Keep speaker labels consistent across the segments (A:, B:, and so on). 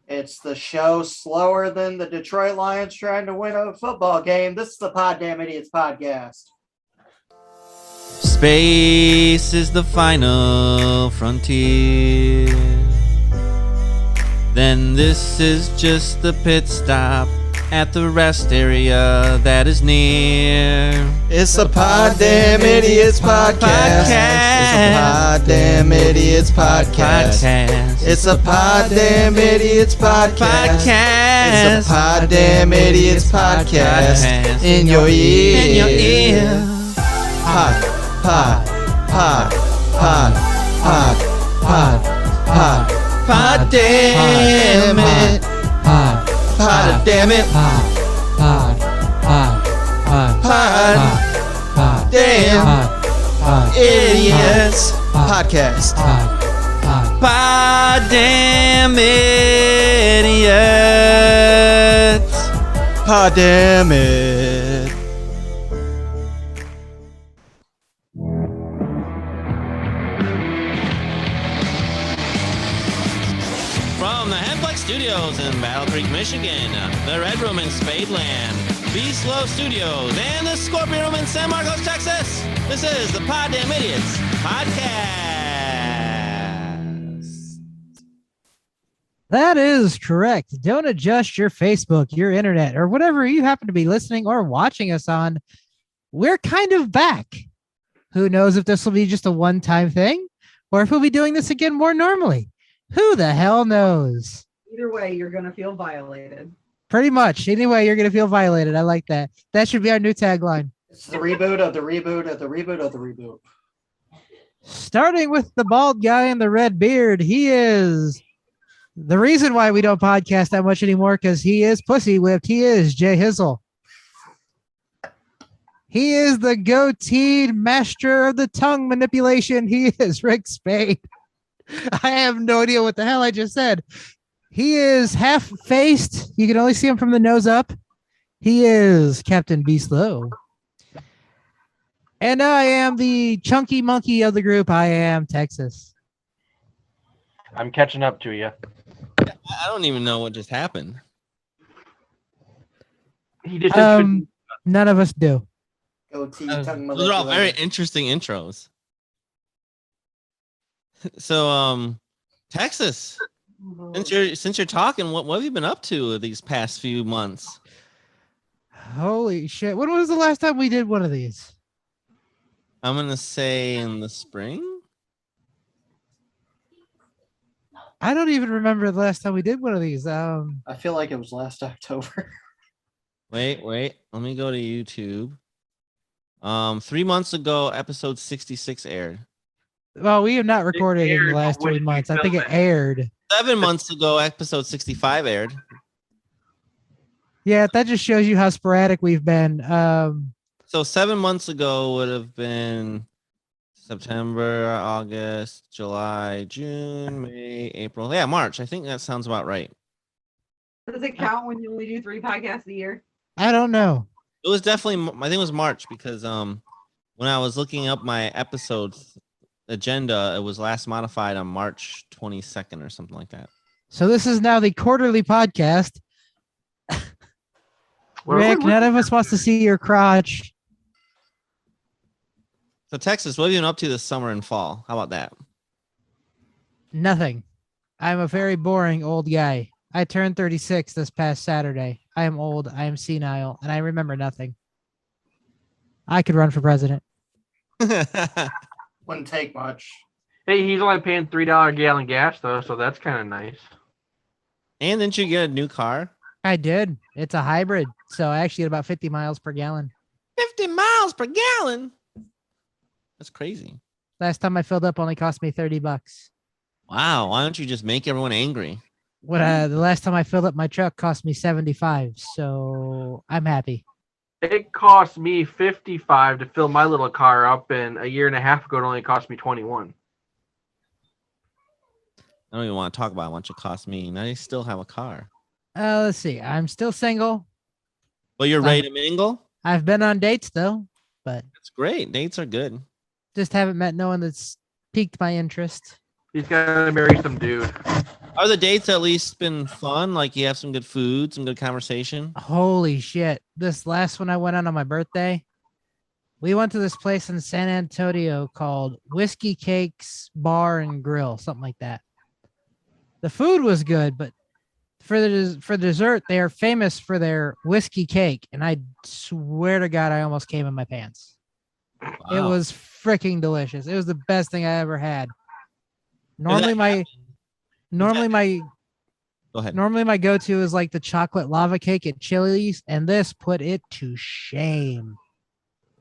A: It's the show slower than the Detroit Lions trying to win a football game. This is the Poddamn Idiotz podcast.
B: Space is the final frontier. Then this is just the pit stop at the rest area that is near.
C: It's a Poddamn Idiotz podcast. It's a Poddamn Idiotz podcast. It's a Poddamn Idiotz podcast. It's a Poddamn Idiotz podcast. In your ear.
B: In your ear.
C: Pod. Poddamn it. Poddamn it. Poddamn Idiots podcast.
B: Poddamn Idiotz.
C: Poddamn it.
B: From the Hemplex Studios in Battle Creek, Michigan, the Red Room in Spadeland, Beast Low Studios, and the Scorpion Room in San Marcos, Texas, this is the Poddamn Idiotz podcast.
D: That is correct. Don't adjust your Facebook, your internet, or whatever you happen to be listening or watching us on. We're kind of back. Who knows if this will be just a one-time thing or if we'll be doing this again more normally. Who the hell knows?
E: Either way, you're going to feel violated.
D: Pretty much. Anyway, you're going to feel violated. I like that. That should be our new tagline.
A: It's the reboot of the reboot of the reboot of the reboot.
D: Starting with the bald guy in the red beard. He is the reason why we don't podcast that much anymore, because he is pussy whipped. He is Jay Hizzle. He is the goateed master of the tongue manipulation. He is Ric Spade. I have no idea what the hell I just said. He is half-faced. You can only see him from the nose up. He is Captain Beast Low. And I am the chunky monkey of the group. I am Texas.
F: I'm catching up to you.
B: I don't even know what just happened.
F: He just
D: None of us do.
A: Goatee,
B: Those
A: tongue
B: are all very
A: manipulator.
B: interesting intros. So, Texas, since you're talking, what have you been up to these past few months?
D: Holy shit. When was the last time we did one of these?
B: I'm gonna say in the spring.
D: I don't even remember the last time we did one of these.
A: I feel like it was last October.
B: Wait. Let me go to YouTube. 3 months ago, episode 66 aired.
D: Well, we have not recorded in
F: aired,
D: the last
F: but when
D: 3
F: did
D: months.
F: you
D: I think
F: film
D: it
F: it?
D: aired.
B: 7 months ago, episode 65 aired.
D: Yeah, that just shows you how sporadic we've been.
B: So 7 months ago would have been September, August, July, June, May, April. Yeah, March. I think that sounds about right.
E: Does it count when you only do 3 podcasts a year?
D: I don't know.
B: It was definitely, I think it was March, because when I was looking up my episode agenda, it was last modified on March 22nd or something like that.
D: So this is now the quarterly podcast. Rick, none of us wants to see your crotch.
B: So Texas, what have you been up to this summer and fall? How about that?
D: Nothing. I'm a very boring old guy. I turned 36 this past Saturday. I am old, I am senile, and I remember nothing. I could run for president.
A: Wouldn't take much.
F: Hey, he's only paying $3 a gallon gas though, so that's kind of nice.
B: And didn't you get a new car?
D: I did. It's a hybrid, so I actually get about 50 miles per gallon.
B: 50 miles per gallon. That's crazy.
D: Last time I filled up only cost me $30.
B: Wow. Why don't you just make everyone angry?
D: The last time I filled up my truck cost me 75, so I'm happy.
F: It cost me $55 to fill my little car up, and a year and a half ago it only cost me $21.
B: I don't even want to talk about how much it cost me. Now you still have a car.
D: Let's see. I'm still single.
B: But you're ready to mingle?
D: I've been on dates though, but
B: That's great. Dates are good.
D: just haven't met no one that's piqued my interest.
F: He's gonna marry some dude.
B: Are the dates at least been fun? Like you have some good food, some good conversation?
D: Holy shit. This last one I went on my birthday, we went to this place in San Antonio called Whiskey Cakes Bar and Grill, something like that. The food was good, but for dessert, they are famous for their whiskey cake. And I swear to God, I almost came in my pants. It
B: Wow.
D: was freaking delicious. It was the best thing I ever had.
B: Go
D: Normally my
B: ahead.
D: go-to is like the chocolate lava cake at Chili's, and this put it to shame.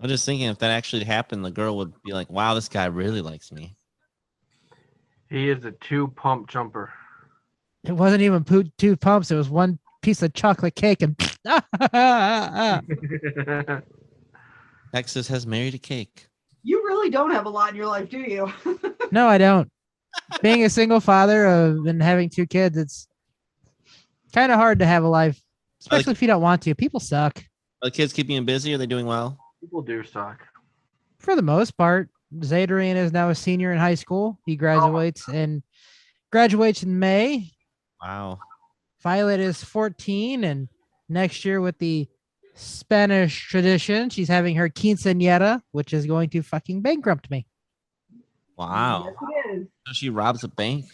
B: I'm just thinking if that actually happened, the girl would be like, wow, this guy really likes me.
F: He is a 2-pump jumper.
D: It wasn't even two pumps. It was one piece of chocolate cake and
B: Texas has married a cake.
E: You really don't have a lot in your life, do you?
D: No, I don't. Being a single father and having 2 kids, it's kind of hard to have a life, especially if you don't want to. People suck.
B: Are the kids keeping you busy? Are they doing well?
F: People do suck.
D: For the most part. Zadarian is now a senior in high school. He graduates in May.
B: Wow.
D: Violet is 14, and next year with the Spanish tradition, she's having her quinceañera, which is going to fucking bankrupt me.
B: Wow.
E: Yes, it is.
B: So she robs a bank?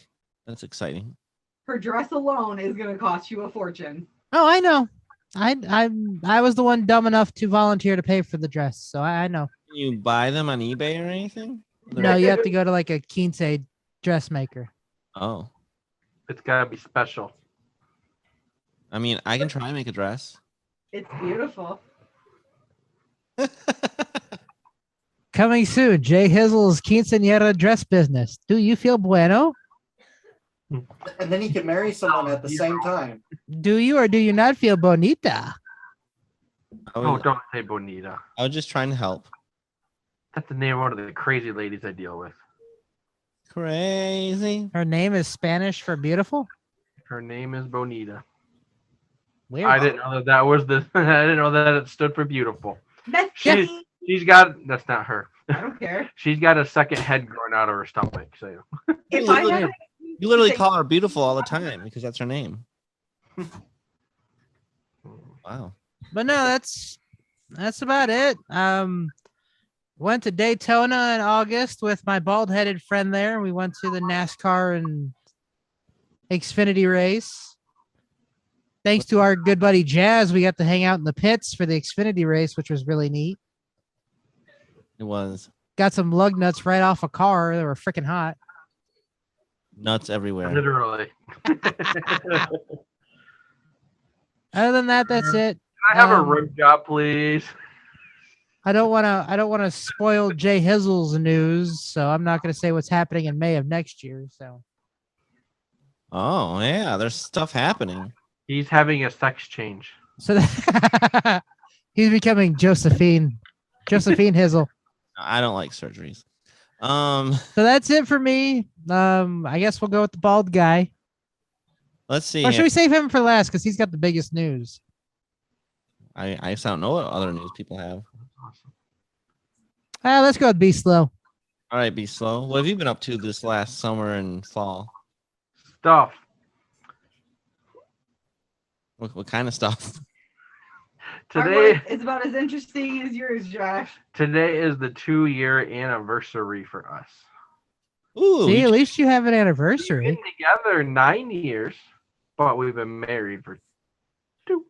B: That's exciting.
E: Her dress alone is going to cost you a fortune.
D: Oh, I know. I was the one dumb enough to volunteer to pay for the dress, so I know.
B: Can you buy them on eBay or anything?
D: No, you have to go to like a quince dressmaker.
B: Oh.
F: It's got to be special.
B: I mean, I can try and make a dress.
E: It's beautiful.
D: Coming soon, Jay Hizzle's quinceañera dress business. Do you feel bueno?
A: And then he can marry someone at the same time.
D: Do you or do you not feel bonita?
F: Oh, don't say Bonita.
B: I was just trying to help.
F: That's the name of one of the crazy ladies I deal with.
B: Crazy.
D: Her name is Spanish for beautiful.
F: Her name is Bonita.
D: Weird.
F: I didn't know that was the. I didn't know that it stood for beautiful.
E: That's
F: She's
E: me.
F: she's got. That's not her.
E: I don't care.
F: She's got a second head growing out of her stomach. So
E: If I had
B: You literally call her beautiful all the time because that's her name. Wow.
D: But no, that's about it. Went to Daytona in August with my bald-headed friend there. We went to the NASCAR and Xfinity race. Thanks to our good buddy Jazz, we got to hang out in the pits for the Xfinity race, which was really neat.
B: It was
D: Got some lug nuts right off a car. They were freaking hot.
B: nuts everywhere.
F: literally.
D: Other than that, that's it.
F: Can I have a rim job, please?
D: I don't want to spoil Jay Hizzle's news, so I'm not going to say what's happening in May of next year. So
B: Oh yeah, there's stuff happening.
F: He's having a sex change.
D: he's becoming Josephine Hizzle.
B: I don't like surgeries.
D: So that's it for me. I guess we'll go with the bald guy.
B: Let's see.
D: Or should we save him for last because he's got the biggest news?
B: I just don't know what other news people have.
D: Let's go with Be Slow.
B: All right, be slow. What have you been up to this last summer and fall?
F: Stuff.
B: What kind of stuff?
F: Today
E: it's about as interesting as yours, Josh.
F: today is the 2-year anniversary for us.
B: Ooh,
D: See, at least you have an
F: We've
D: anniversary.
F: been together 9 years, but we've been married for 2.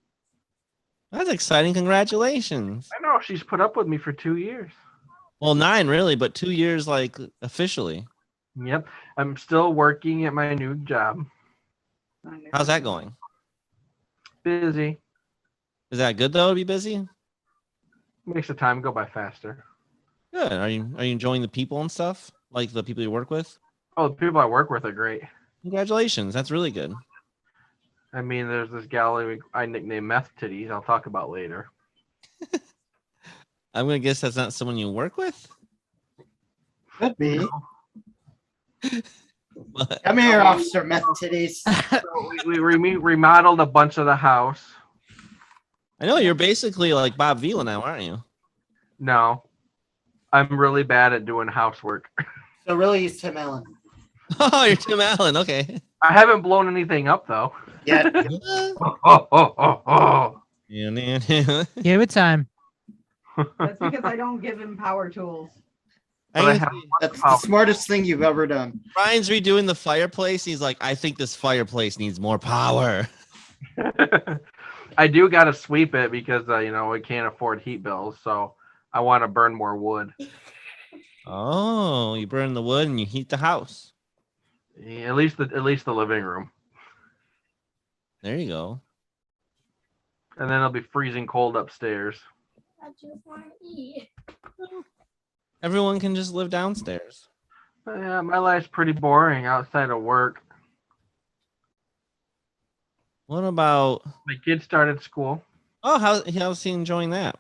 B: that's exciting. Congratulations.
F: I know she's put up with me for 2 years.
B: Well, 9 really, but 2 years like officially.
F: Yep. I'm still working at my new job.
B: How's that going?
F: Busy.
B: Is that good though to be busy?
F: Makes the time go by faster.
B: Good. Are you enjoying the people and stuff? Like the people you work with?
F: Oh, the people I work with are great.
B: Congratulations. That's really good.
F: I mean, there's this gal I nicknamed Meth Titties. I'll talk about later.
B: I'm gonna guess that's not someone you work with.
A: Could be.
B: But
A: Come here, Officer Meth Titties.
F: So we remodeled a bunch of the house.
B: I know you're basically like Bob Vila now, aren't you?
F: No, I'm really bad at doing housework.
A: So really, he's Tim Allen.
B: Oh, you're Tim Allen. Okay.
F: I haven't blown anything up though.
A: Yeah.
F: Oh.
D: Give it time.
E: That's because I don't give him power tools.
B: I
F: But I
B: can
F: have-
B: see
A: That's the smartest thing you've ever done.
B: Brian's redoing the fireplace. He's like, I think this fireplace needs more power.
F: I do got to sweep it because we can't afford heat bills, so I want to burn more wood.
B: Oh, you burn the wood and you heat the house.
F: Yeah, at least the living room,
B: There you go.
F: and then it'll be freezing cold upstairs.
G: I just want to eat.
B: Everyone can just live downstairs.
F: Yeah, my life's pretty boring outside of work.
B: What about?
F: My kid started school.
B: Oh, how's he enjoying that?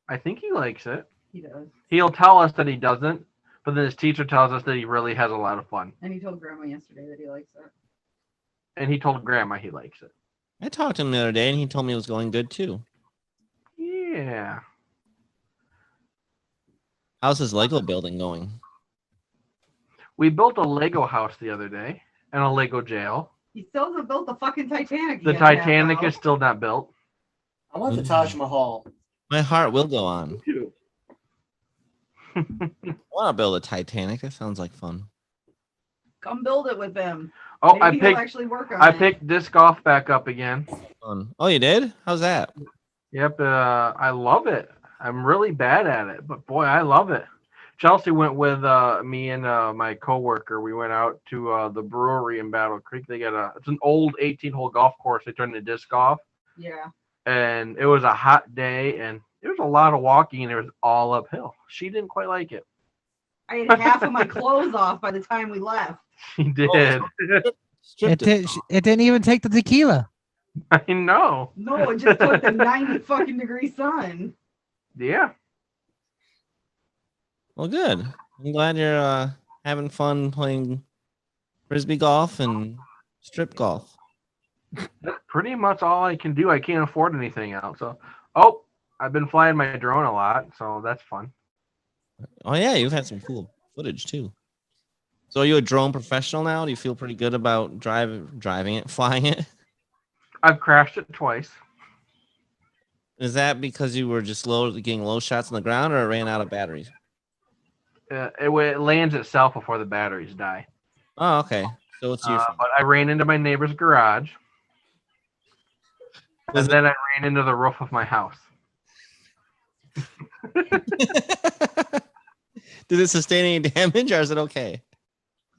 F: I think he likes it.
E: He does.
F: He'll tell us that he doesn't, but then his teacher tells us that he really has a lot of fun.
E: And he told Grandma yesterday that he likes it.
F: And he told Grandma he likes it.
B: I talked to him the other day and he told me it was going good too.
F: Yeah.
B: How's his Lego building going?
F: We built a Lego house the other day and a Lego jail.
E: He still hasn't built the fucking Titanic
F: The
E: yet,
F: Titanic
E: though.
F: is still not built.
A: I want the Taj Mahal.
B: My heart will go on.
F: Too.
B: I want to build a Titanic. That sounds like fun.
E: Come build it with him.
F: Oh,
E: Maybe he'll
F: I
E: actually work on
F: I
E: it.
F: picked disc golf back up again.
B: Fun. Oh, you did? How's that?
F: Yep, I love it. I'm really bad at it, but boy, I love it. Chelsea went with me and my coworker. We went out to the brewery in Battle Creek. They got it's an old 18-hole golf course. They turned into disc golf,
E: Yeah.
F: and it was a hot day, and there was a lot of walking, and it was all uphill. She didn't quite like it.
E: I had half of my clothes off by the time we left.
F: She did.
D: It didn't even take the tequila.
F: I know.
E: No, it just took the 90 fucking degree sun.
F: Yeah.
B: Well, good. I'm glad you're having fun playing frisbee golf and strip golf.
F: That's pretty much all I can do. I can't afford anything else. So, oh, I've been flying my drone a lot, so that's fun.
B: Oh yeah, you've had some cool footage too. So are you a drone professional now? Do you feel pretty good about driving it, flying it?
F: I've crashed it twice.
B: Is that because you were just getting low shots on the ground, or it ran out of batteries?
F: It lands itself before the batteries die.
B: Oh, okay. So it's your fault.
F: But I ran into my neighbor's garage, and then I ran into the roof of my house.
B: Did it sustain any damage, or is it okay?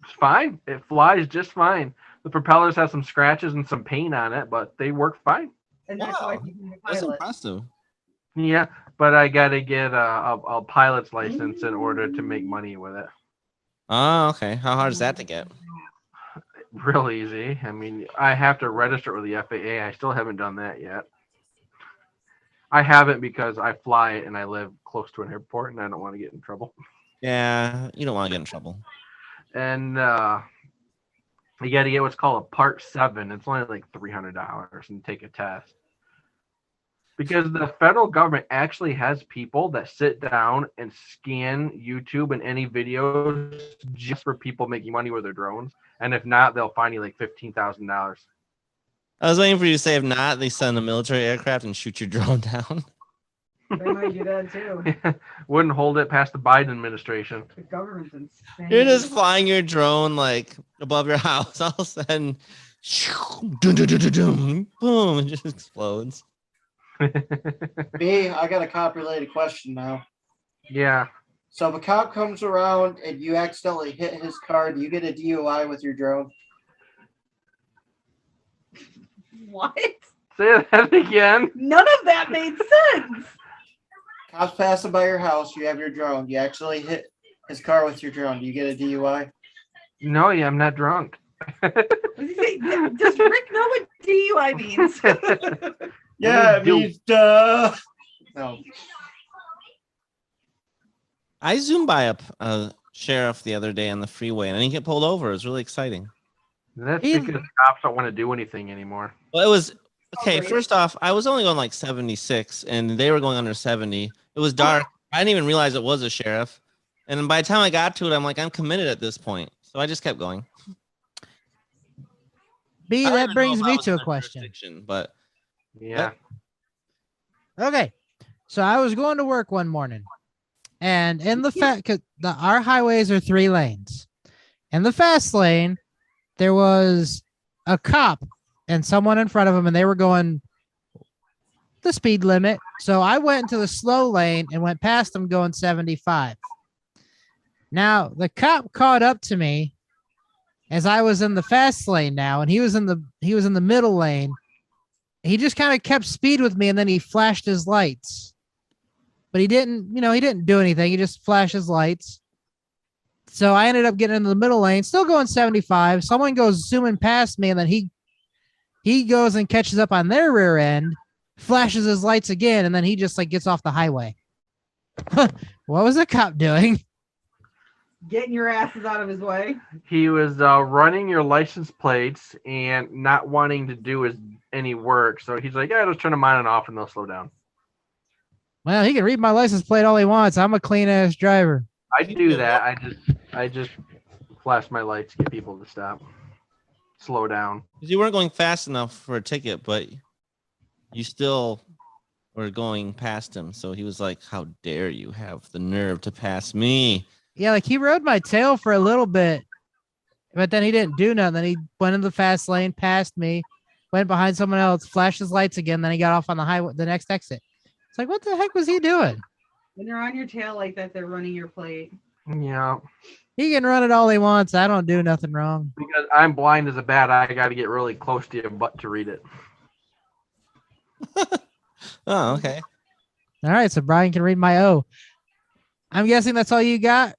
F: It's fine. It flies just fine. The propellers have some scratches and some paint on it, but they work fine.
E: And that's why
B: Wow.
E: he's a
B: That's
E: pilot.
B: impressive.
F: Yeah, but I got to get a pilot's license in order to make money with it.
B: Oh, okay. How hard is that to get?
F: Real easy. I mean, I have to register with the FAA. I still haven't done that yet. I haven't because I fly it and I live close to an airport and I don't want to get in trouble.
B: Yeah, you don't want to get in trouble.
F: And you got to get what's called a Part 7. It's only like $300 and take a test. Because the federal government actually has people that sit down and scan YouTube and any videos just for people making money with their drones. And if not, they'll fine you like $15,000.
B: I was waiting for you to say if not, they send a military aircraft and shoot your drone down.
E: They might do that too.
F: Wouldn't hold it past the Biden administration.
E: The government's insane.
B: You're just flying your drone like above your house. All of a sudden, dun, dun, dun, dun, dun, boom, it just explodes.
A: Me, I got a cop-related question now.
F: Yeah.
A: So if a cop comes around and you accidentally hit his car, do you get a DUI with your drone?
E: What?
F: Say that again.
E: None of that made sense.
A: Cops passing by your house, you have your drone. You actually hit his car with your drone. Do you get a DUI?
F: No, yeah, I'm not drunk.
E: Does Rick know what DUI means?
A: Yeah, it means duh. No.
B: I zoomed by a sheriff the other day on the freeway and I didn't get pulled over. It was really exciting.
F: That's
D: He-
F: because cops don't want to do anything anymore.
B: Well, it was okay.
E: really?
B: First off, I was only going like 76 and they were going under 70. It was dark. I didn't even realize it was a sheriff. And then by the time I got to it, I'm like, I'm committed at this point. So I just kept going.
D: B,
B: I don't
D: that
B: even know
D: brings
B: if I
D: me
B: was
D: to
B: in
D: a
B: that
D: question.
B: jurisdiction, but
F: Yeah.
D: Okay. So I was going to work one morning, and in the our highways are 3 lanes. In the fast lane, there was a cop and someone in front of him, and they were going the speed limit. So I went into the slow lane and went past them going 75. Now the cop caught up to me as I was in the fast lane now, and he was in the middle lane. He just kind of kept speed with me, and then he flashed his lights. But he didn't do anything. He just flashed his lights. So I ended up getting into the middle lane, still going 75. Someone goes zooming past me, and then he goes and catches up on their rear end, flashes his lights again, and then he just like gets off the highway. What was the cop doing?
E: Getting your asses out of his way.
F: He was running your license plates and not wanting to do any work. So he's like, yeah, just turn them on and off and they'll slow down.
D: Well, he can read my license plate all he wants. I'm a clean ass driver.
F: I do that. I just flash my lights, get people to stop, slow down.
B: because you weren't going fast enough for a ticket, but you still were going past him. So he was like, "How dare you have the nerve to pass me?"
D: Yeah, like he rode my tail for a little bit, but then he didn't do nothing. Then he went in the fast lane, passed me, went behind someone else, flashed his lights again. Then he got off on the highway, the next exit. It's like, what the heck was he doing?
E: When they're on your tail like that, they're running your plate.
F: Yeah.
D: He can run it all he wants. I don't do nothing wrong.
F: Because I'm blind as a bat, I got to get really close to your butt to read it.
B: Oh, okay.
D: All right, so Brian can read my O. I'm guessing that's all you got,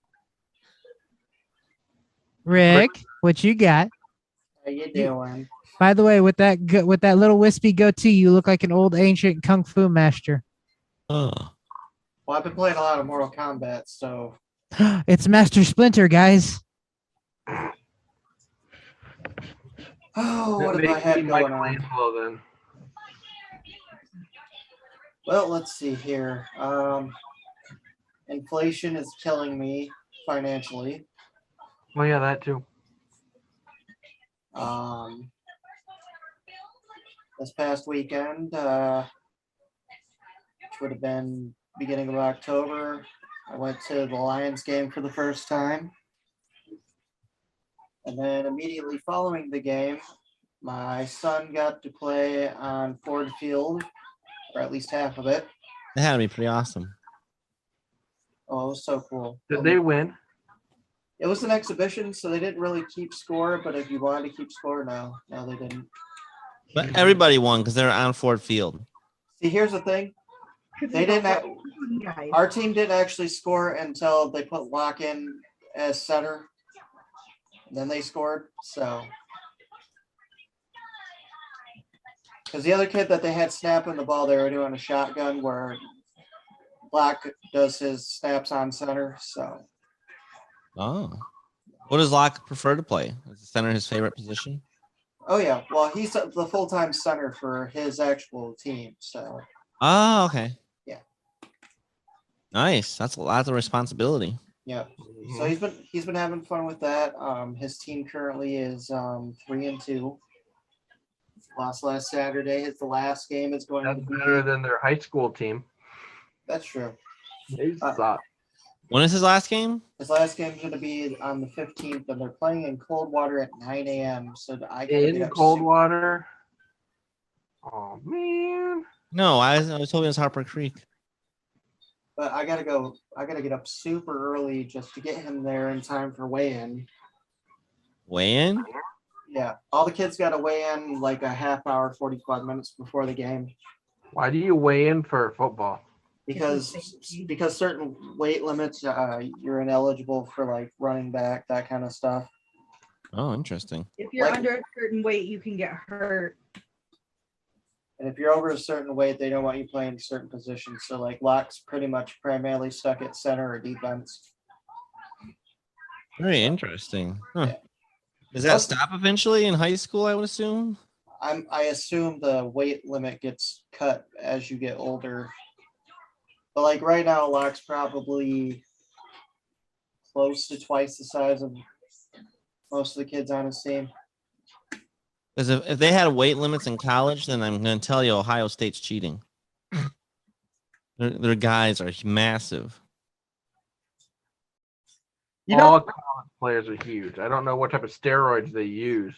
D: Rick. What you got?
A: How you doing?
D: By the way, with that little wispy goatee, you look like an old ancient kung fu master.
B: Oh.
A: Well, I've been playing a lot of Mortal Kombat, so
D: It's Master Splinter, guys.
A: oh, what have I had going on?
F: Then.
A: Well, let's see here. Inflation is killing me financially.
F: Well, yeah, that too.
A: This past weekend, which would have been beginning of October, I went to the Lions game for the first time. And then immediately following the game, my son got to play on Ford Field, or at least half of it.
B: That had to be pretty awesome.
A: Oh, it was so cool.
F: Did they win?
A: It was an exhibition, so they didn't really keep score, but if you wanted to keep score, no, they didn't.
B: But everybody won because they're on Ford Field.
A: See, here's the thing. They didn't. Our team didn't actually score until they put Lock in as center. Then they scored. So, because the other kid that they had snapping the ball, they were doing a shotgun where Lock does his snaps on center. So,
B: Oh. What does Locke prefer to play? Is the center his favorite position?
A: oh yeah, well he's the full-time center for his actual team. So,
B: Oh, okay.
A: Yeah.
B: Nice. That's a lot of responsibility.
A: yeah. So he's been having fun with that. His team currently is 3-2. Lost last Saturday. The last game is going
F: That's
A: to be
F: better than their high school team.
A: That's true.
F: They suck.
B: When is his last game?
A: His last game is going to be on the 15th, and they're playing in Coldwater at 9 a.m. So I got
F: In Coldwater. Oh man.
B: No, I was hoping it was Harper Creek.
A: But I gotta go. I gotta get up super early just to get him there in time for weigh-in.
B: Weigh-in?
A: Yeah, all the kids got to weigh in like a half hour, 45 minutes before the game
F: Why do you weigh in for football?
A: because certain weight limits you're ineligible for like running back, that kind of stuff.
B: Oh, interesting.
E: If you're
A: Like-
E: under a certain weight, you can get hurt.
A: And if you're over a certain weight, they don't want you playing certain positions. So like Locke's pretty much primarily stuck at center or defense.
B: Very interesting. Huh.
A: Yeah.
B: Does that stop eventually in high school, I would assume?
A: I assume the weight limit gets cut as you get older. But like right now, Locke's probably close to twice the size of most of the kids on his team.
B: Because if they had weight limits in college, then I'm going to tell you Ohio State's cheating. Their guys are massive.
F: All college players are huge. I don't know what type of steroids they use.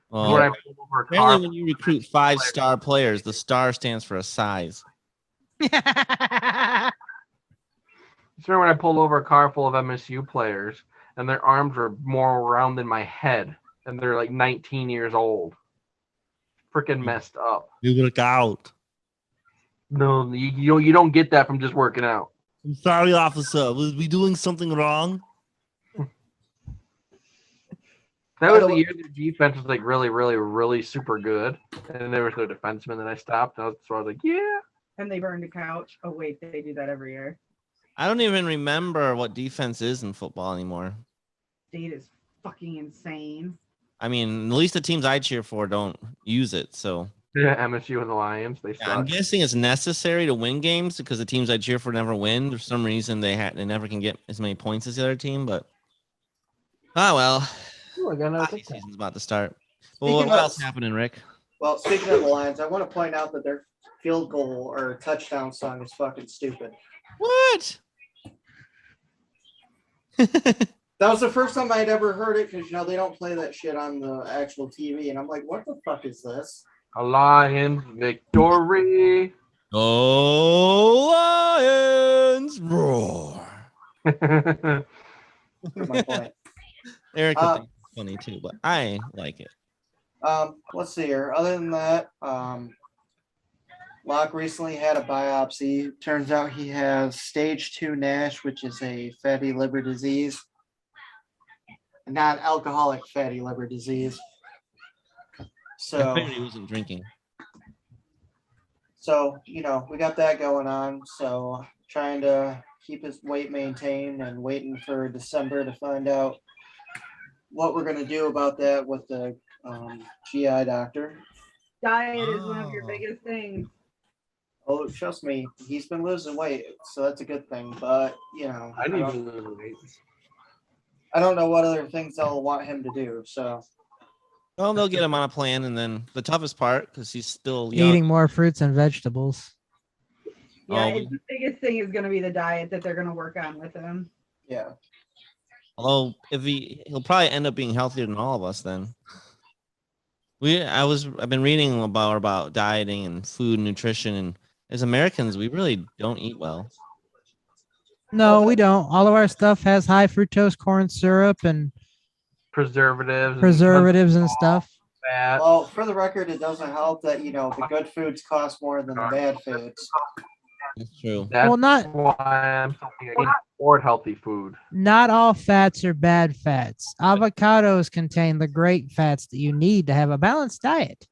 B: Well,
F: When I pulled over a car,
B: apparently, when you recruit 5-star players, the star stands for a size.
F: I remember when I pulled over a car full of MSU players, and their arms were more round than my head, and they're like 19 years old. Freaking messed up.
B: You look out.
F: No, you don't get that from just working out.
B: I'm sorry, officer. Was we doing something wrong?
F: That was the year their defense was like really, really, really super good, and there was no defenseman that I stopped. So I was like, yeah.
E: And they burned a couch. Oh wait, they do that every year.
B: I don't even remember what defense is in football anymore.
E: State is fucking insane.
B: I mean, at least the teams I cheer for don't use it. So
F: Yeah, MSU and the Lions, they suck.
B: I'm guessing it's necessary to win games because the teams I cheer for never win. For some reason, they never can get as many points as the other team. But well, hockey season's about to start. Well, what else happening, Rick?
A: Well, speaking of the Lions, I want to point out that their field goal or touchdown song is fucking stupid.
B: What?
A: That was the first time I'd ever heard it because, they don't play that shit on the actual TV. And I'm like, what the fuck is this?
F: A Lions victory.
B: Oh, Lions roar.
A: That's my point.
B: Eric thinks it's funny too, but I like it.
A: Let's see here. Other than that, Locke recently had a biopsy. Turns out he has stage 2 NASH, which is a fatty liver disease. Non-alcoholic fatty liver disease. So
B: I figured he wasn't drinking.
A: So, we got that going on. So trying to keep his weight maintained and waiting for December to find out what we're going to do about that with the GI doctor.
E: Diet is one of your biggest things.
A: Oh, trust me, he's been losing weight, so that's a good thing. But,
F: I need to lose weight.
A: I don't know what other things they'll want him to do. So,
B: Well, they'll get him on a plan, and then the toughest part, because he's still young.
D: Eating more fruits and vegetables.
E: Yeah, the biggest thing is going to be the diet that they're going to work on with him.
A: yeah.
B: Although if he'll probably end up being healthier than all of us then. I've been reading about dieting and food and nutrition, and as Americans, we really don't eat well.
D: No, we don't. All of our stuff has high fructose corn syrup and
F: preservatives
D: and stuff.
F: Fat.
A: Well, for the record, it doesn't help that, the good foods cost more than the bad foods.
B: That's true.
F: That's
D: not
F: why I'm eating more healthy food.
D: Not all fats are bad fats. Avocados contain the great fats that you need to have a balanced diet.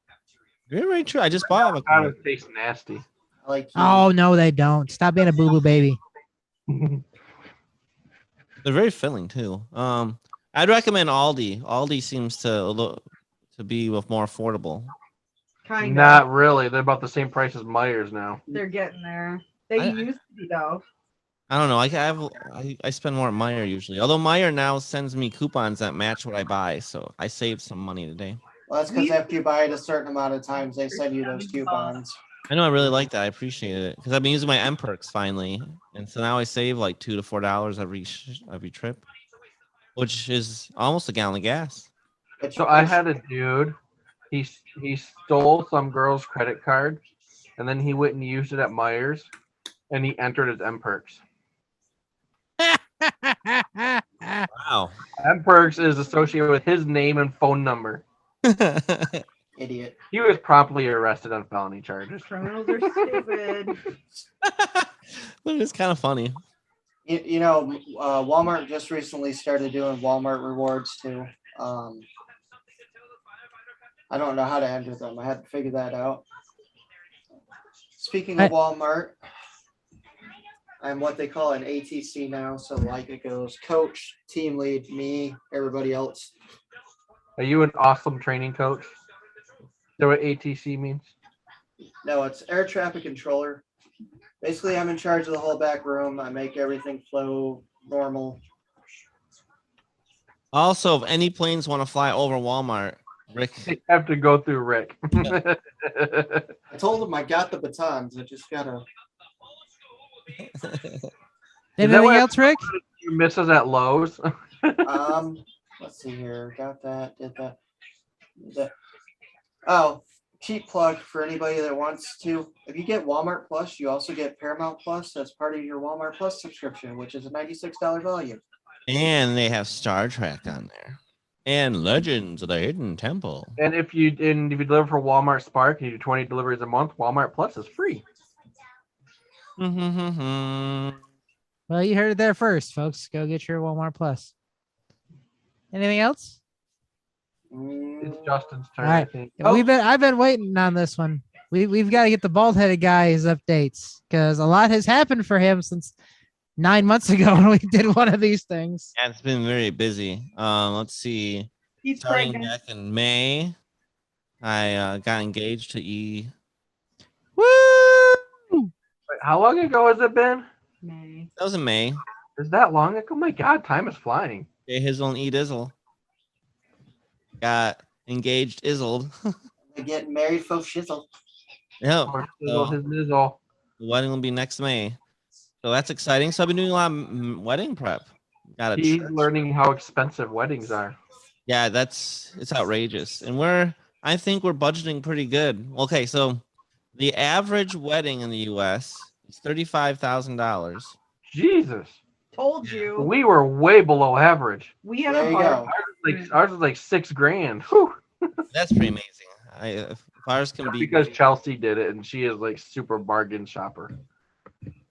B: Very, very true. I just bought avocado.
F: Avocados taste nasty.
D: Oh, no, they don't. Stop being a boo-boo baby.
B: They're very filling too. I'd recommend Aldi. Aldi seems to be more affordable.
E: Kind of.
F: Not really. They're about the same price as Myers now.
E: They're getting there. They used to be though.
B: I don't know. I spend more at Meijer usually. Although Meijer now sends me coupons that match what I buy, so I saved some money today.
A: Well, that's because after you buy it a certain amount of times, they send you those coupons.
B: I know. I really like that. I appreciate it because I've been using my M perks finally, and so now I save like $2 to $4 every trip, which is almost a gallon of gas.
F: So I had a dude. He stole some girl's credit card, and then he went and used it at Myers, and he entered his M perks.
B: Wow.
F: M perks is associated with his name and phone number.
A: Idiot.
F: He was promptly arrested on felony charges.
E: Criminals are stupid.
B: But it's kind of funny.
A: Walmart just recently started doing Walmart rewards too. I don't know how to enter them. I had to figure that out. Speaking of Walmart, I'm what they call an ATC now. So it goes coach, team lead, me, everybody else.
F: Are you an awesome training coach? Is that what ATC means?
A: No, it's air traffic controller. Basically, I'm in charge of the whole back room. I make everything flow normal.
B: Also, if any planes want to fly over Walmart, Rick.
F: They have to go through Rick.
A: I told him I got the batons. I just gotta.
D: Anything
F: why-
D: else, Rick?
F: You miss us at Lowe's.
A: Let's see here. Got that. Did that. Oh, cheap plug for anybody that wants to. If you get Walmart Plus, you also get Paramount Plus as part of your Walmart Plus subscription, which is a $96 value.
B: And they have Star Trek on there. And Legends of the Hidden Temple.
F: And if you deliver for Walmart Spark and you do 20 deliveries a month, Walmart Plus is free.
B: Mm-hmm.
D: Well, you heard it there first, folks. Go get your Walmart Plus. Anything else?
F: It's Justin's turn,
D: All right.
F: I think.
D: I've been waiting on this one. We've got to get the bald headed guy's updates because a lot has happened for him since 9 months ago when we did one of these things.
B: Yeah, it's been very busy. Let's see.
E: He's
B: Starting
E: pregnant.
B: back in May, I got engaged to E.
D: Woo!
F: Wait, how long ago has it been?
E: May.
B: That was in May.
F: Is that long ago? Oh my God, time is flying.
B: Jay Hizzle and E Dizzle got engaged, izzled.
A: They're getting married for shizzle.
B: Yep.
F: Or
B: So
F: his nizzle.
B: the wedding will be next May. So that's exciting. So I've been doing a lot of wedding prep. Got
F: He's
B: it.
F: learning how expensive weddings are.
B: Yeah, it's outrageous. And I think we're budgeting pretty good. Okay, so the average wedding in the US is $35,000.
F: Jesus.
E: Told you.
F: We were way below average.
E: We had
A: There
E: a
A: you
E: bar.
A: go.
F: Ours was like $6,000. Whew.
B: That's pretty amazing. If ours can be
F: Because Chelsea did it and she is like super bargain shopper.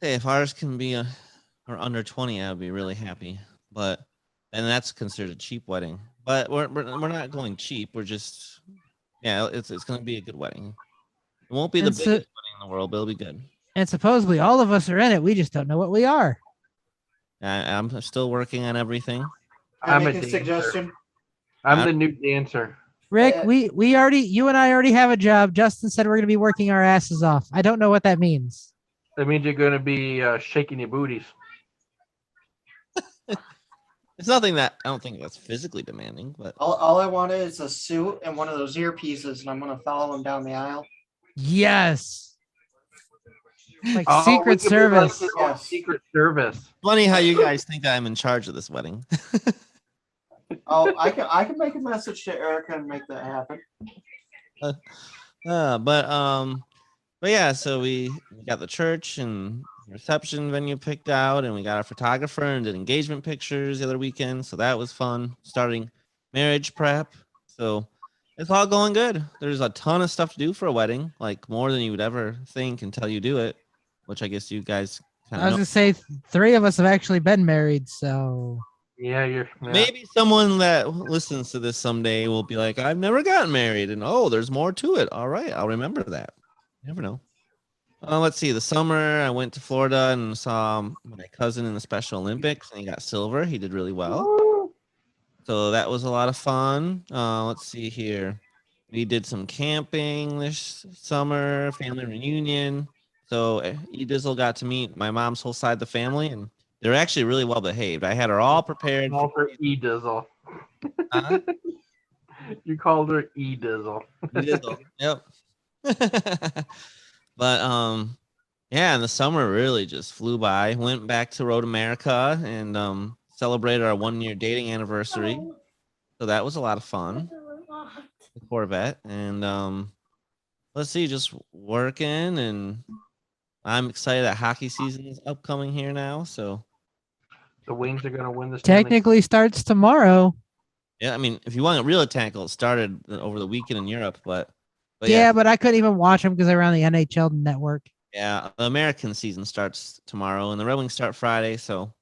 B: hey, if ours can be or under 20, I would be really happy. And that's considered a cheap wedding. But we're not going cheap. We're just it's going to be a good wedding. It won't be the
D: And
B: biggest
D: so-
B: wedding in the world, but it'll be good.
D: And supposedly all of us are in it. We just don't know what we are.
B: I'm still working on everything.
A: Can
F: I'm
A: I
F: a
A: make a
F: dancer.
A: suggestion?
F: I'm the new dancer.
D: Rick,
A: Yeah.
D: you and I already have a job. Justin said we're going to be working our asses off. I don't know what that means.
F: That means you're going to be shaking your booties.
B: It's nothing that I don't think that's physically demanding, but
A: All I wanted is a suit and one of those earpieces, and I'm gonna follow him down the aisle.
D: Yes. Like
F: Oh, we
D: Secret
F: could be like
D: Service.
F: his own
A: Yes.
F: Secret Service.
B: funny how you guys think I'm in charge of this wedding.
A: Oh, I can make a message to Erica and make that happen.
B: But yeah, so we got the church and reception venue picked out, and we got our photographer and did engagement pictures the other weekend. So that was fun. Starting marriage prep. So it's all going good. There's a ton of stuff to do for a wedding, like more than you would ever think until you do it, which I guess you guys kind
D: I was
B: of know.
D: going to say 3 of us have actually been married. So
F: Yeah, yeah.
B: Maybe someone that listens to this someday will be like, I've never gotten married. And there's more to it. All right. I'll remember that. You never know. Let's see. The summer, I went to Florida and saw my cousin in the Special Olympics, and he got silver. He did really well. So that was a lot of fun. Let's see here. We did some camping this summer, family reunion. So Edizzle got to meet my mom's whole side of the family, and they're actually really well behaved. I had her all prepared.
F: Called her E-Dizzle.
B: Huh?
F: You called her E-Dizzle.
B: Edizzle. Yep. But yeah, and the summer really just flew by. Went back to Road America and celebrated our 1-year dating anniversary. So that was a lot of fun. The Corvette. And let's see, just working, and I'm excited that hockey season is upcoming here now. So
F: The Wings are going to win this. Stanley
D: technically starts tomorrow.
B: yeah, I mean, if you want a real tackle, it started over the weekend in Europe, but
D: Yeah, but I couldn't even watch them because they were on the NHL network.
B: yeah, the American season starts tomorrow, and the Red Wings start Friday. So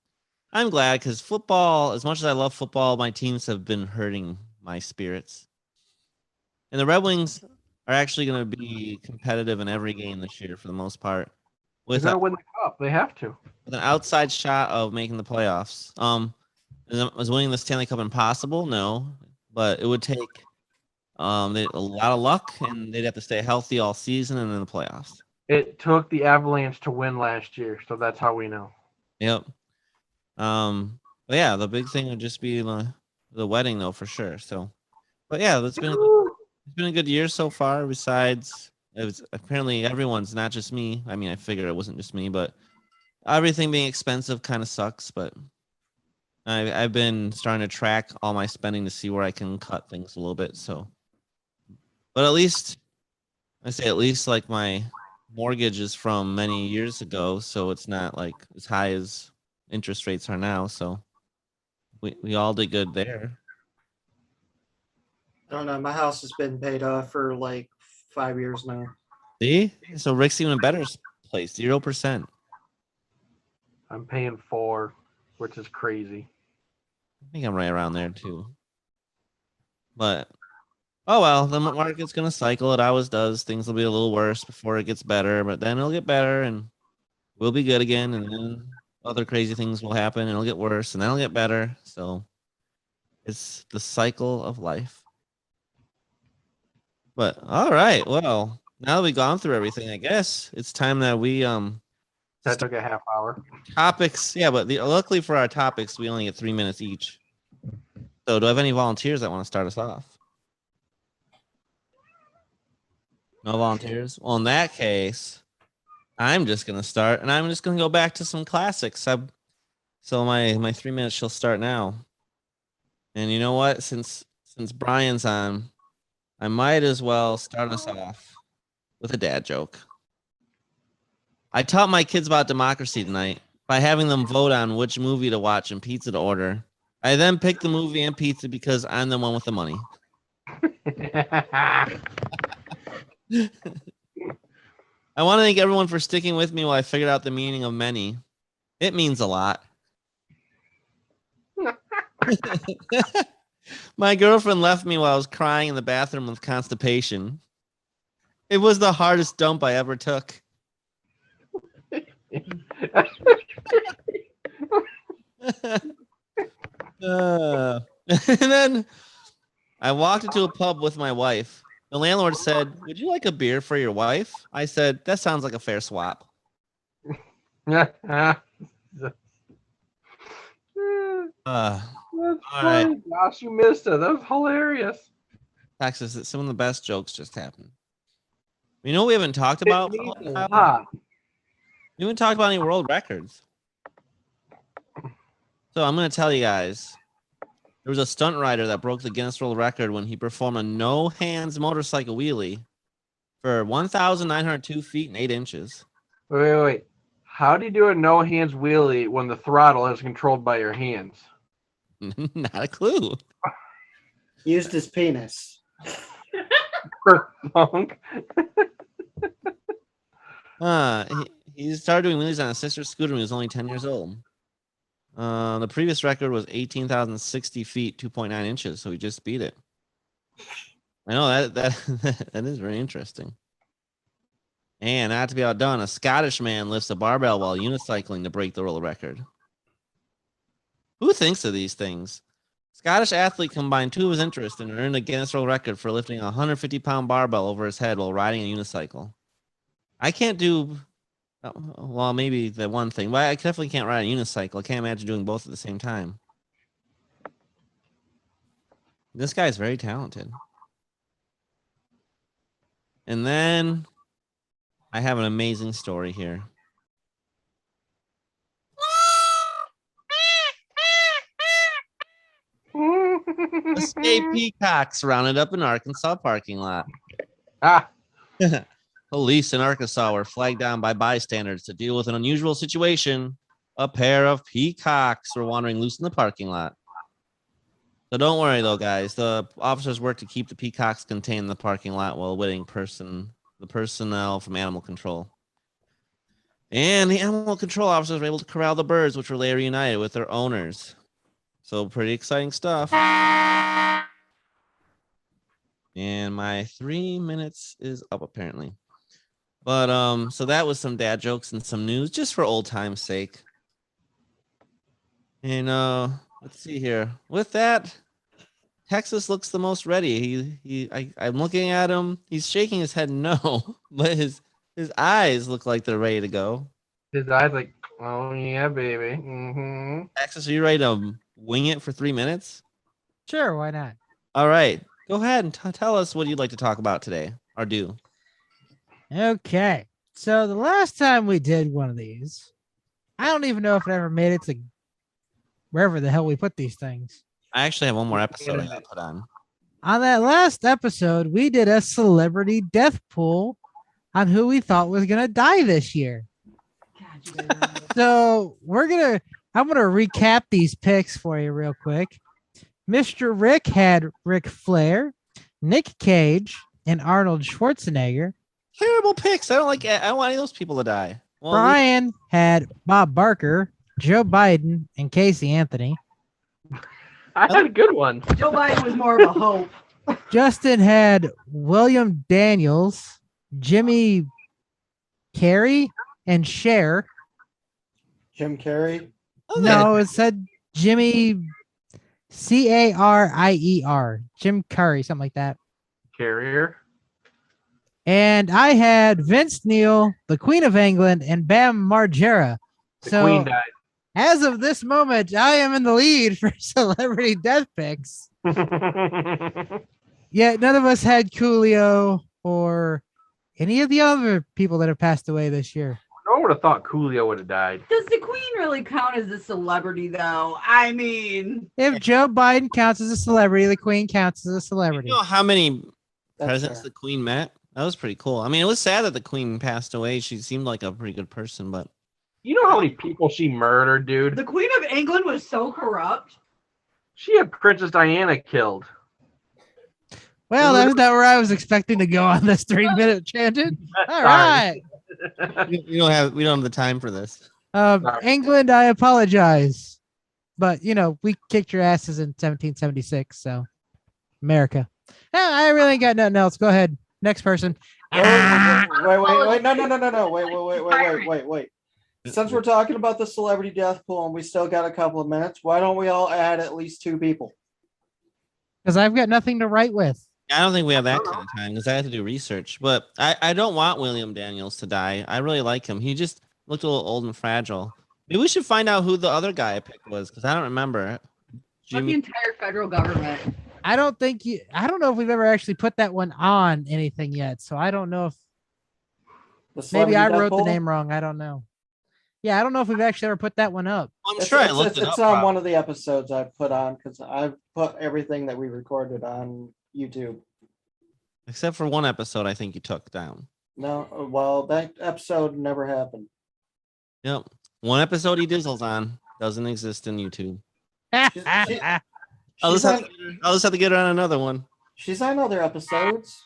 B: I'm glad, because football, as much as I love football, my teams have been hurting my spirits. And the Red Wings are actually going to be competitive in every game this year for the most part,
F: They're
B: with
F: going to win the cup. They have to.
B: an outside shot of making the playoffs. Was winning the Stanley Cup impossible? No, but it would take a lot of luck, and they'd have to stay healthy all season and in the playoffs.
F: It took the Avalanche to win last year, so that's how we know.
B: Yep. But yeah, the big thing would just be the wedding though, for sure. So, but yeah, it's been a good year so far. Besides, it was apparently everyone's, not just me. I mean, I figured it wasn't just me, but everything being expensive kind of sucks. But I've been starting to track all my spending to see where I can cut things a little bit. So, but at least like my mortgage is from many years ago, so it's not like as high as interest rates are now. So we all did good there.
A: I don't know. My house has been paid off for like 5 years now.
B: See, so Rick's even a better place, 0%.
F: I'm paying 4, which is crazy.
B: I think I'm right around there too. But oh well, the market's gonna cycle. It always does. Things will be a little worse before it gets better, but then it'll get better and we'll be good again. And then other crazy things will happen and it'll get worse and then it'll get better. So it's the cycle of life. But all right, well, now that we've gone through everything, I guess it's time that we
F: That took a half hour.
B: topics. Yeah, but luckily for our topics, we only get 3 minutes each. So do I have any volunteers that want to start us off? No volunteers? Well, in that case, I'm just gonna start, and I'm just gonna go back to some classics. So my 3 minutes shall start now. And you know what? Since Brian's on, I might as well start us off with a dad joke. I taught my kids about democracy tonight by having them vote on which movie to watch and pizza to order. I then picked the movie and pizza because I'm the one with the money. I want to thank everyone for sticking with me while I figured out the meaning of many. It means a lot. My girlfriend left me while I was crying in the bathroom with constipation. It was the hardest dump I ever took. And then I walked into a pub with my wife. The landlord said, "Would you like a beer for your wife?" I said, "That sounds like a fair swap."
F: That's
B: All
F: funny.
B: right.
F: Gosh, you missed it. That was hilarious.
B: Texas, some of the best jokes just happened. You know what we haven't talked about?
F: It means a
B: We
F: lot.
B: haven't talked about any world records. So I'm going to tell you guys. There was a stunt rider that broke the Guinness World Record when he performed a no-hands motorcycle wheelie for 1,902 feet and 8 inches.
F: Wait. How do you do a no-hands wheelie when the throttle is controlled by your hands?
B: Not a clue.
A: Used his penis.
F: Punk.
B: He started doing wheelies on a sister's scooter when he was only 10 years old. The previous record was 18,060 feet, 2.9 inches, so he just beat it. I know that is very interesting. And not to be outdone, a Scottish man lifts a barbell while unicycling to break the world record. Who thinks of these things? Scottish athlete combined two of his interests and earned a Guinness World Record for lifting a 150-pound barbell over his head while riding a unicycle. I can't do, well, maybe the one thing, but I definitely can't ride a unicycle. I can't imagine doing both at the same time. This guy's very talented. And then I have an amazing story here. Escape peacocks rounded up in Arkansas parking lot. Police in Arkansas were flagged down by bystanders to deal with an unusual situation. A pair of peacocks were wandering loose in the parking lot. So don't worry, though, guys. The officers worked to keep the peacocks contained in the parking lot while awaiting the personnel from animal control. And the animal control officers were able to corral the birds, which were later reunited with their owners. So pretty exciting stuff. And my 3 minutes is up, apparently. But so that was some dad jokes and some news, just for old time's sake. And let's see here. With that, Texas looks the most ready. I'm looking at him. He's shaking his head no, but his eyes look like they're ready to go.
F: His eyes like, oh yeah, baby. Mm-hmm.
B: Texas, are you ready to wing it for 3 minutes?
D: Sure, why not?
B: All right. Go ahead and tell us what you'd like to talk about today or do.
D: Okay. So the last time we did one of these, I don't even know if it ever made it to wherever the hell we put these things.
B: I actually have one more episode I got to put on.
D: On that last episode, we did a celebrity death pool on who we thought was going to die this year. So I'm going to recap these picks for you real quick. Mr. Rick had Ric Flair, Nick Cage, and Arnold Schwarzenegger.
B: Terrible picks. I don't want any of those people to die. Well,
D: Brian had Bob Barker, Joe Biden, and Casey Anthony.
F: I had a good one.
E: Joe Biden was more of a hope.
D: Justin had William Daniels, Jimmy Carey, and Cher.
A: Jim Carrey.
D: No, it said Jimmy Carier, Jim Curry, something like that.
F: Carrier.
D: And I had Vince Neil, the Queen of England, and Bam Margera.
F: The
D: So
F: Queen died.
D: as of this moment, I am in the lead for celebrity death picks. Yeah, none of us had Coolio or any of the other people that have passed away this year.
F: No one would have thought Coolio would have died.
E: Does the Queen really count as a celebrity, though? I mean,
D: If Joe Biden counts as a celebrity, the Queen counts as a
B: you
D: celebrity.
B: know how many
A: That's
B: presidents
A: fair.
B: the Queen met? That was pretty cool. I mean, it was sad that the Queen passed away. She seemed like a pretty good person, but
F: You know how many people she murdered, dude?
E: the Queen of England was so corrupt.
F: She had Princess Diana killed.
D: Well, that's not where I was expecting to go on this 3-minute tangent. All right.
B: we don't have the time for this.
D: England, I apologize. But, we kicked your asses in 1776. So, America. I really ain't got nothing else. Go ahead. Next person.
A: Wait, no. Wait. Since we're talking about the celebrity death pool and we still got a couple of minutes, why don't we all add at least 2 people?
D: Because I've got nothing to write with.
B: I don't think we have that kind of time because I have to do research. But I don't want William Daniels to die. I really like him. He just looked a little old and fragile. Maybe we should find out who the other guy I picked was because I don't remember.
E: Not the
B: Jimmy.
E: entire federal government.
D: I don't know if we've ever actually put that one on anything yet. So I don't know if
A: The
D: maybe
A: celebrity
D: I
A: death
D: wrote the
A: pool?
D: name wrong. I don't know. Yeah, I don't know if we've actually ever put that one up.
B: I'm
A: It's,
B: sure I
A: it's,
B: looked
A: it's,
B: it
A: it's
B: up.
A: on one of the episodes I've put on because I've put everything that we recorded on YouTube.
B: Except for one episode I think you took down.
A: No, well, that episode never happened.
B: Yep. One episode he dizzles on doesn't exist in YouTube. I'll
A: She's
B: just have to get her on another one.
A: She's on other episodes.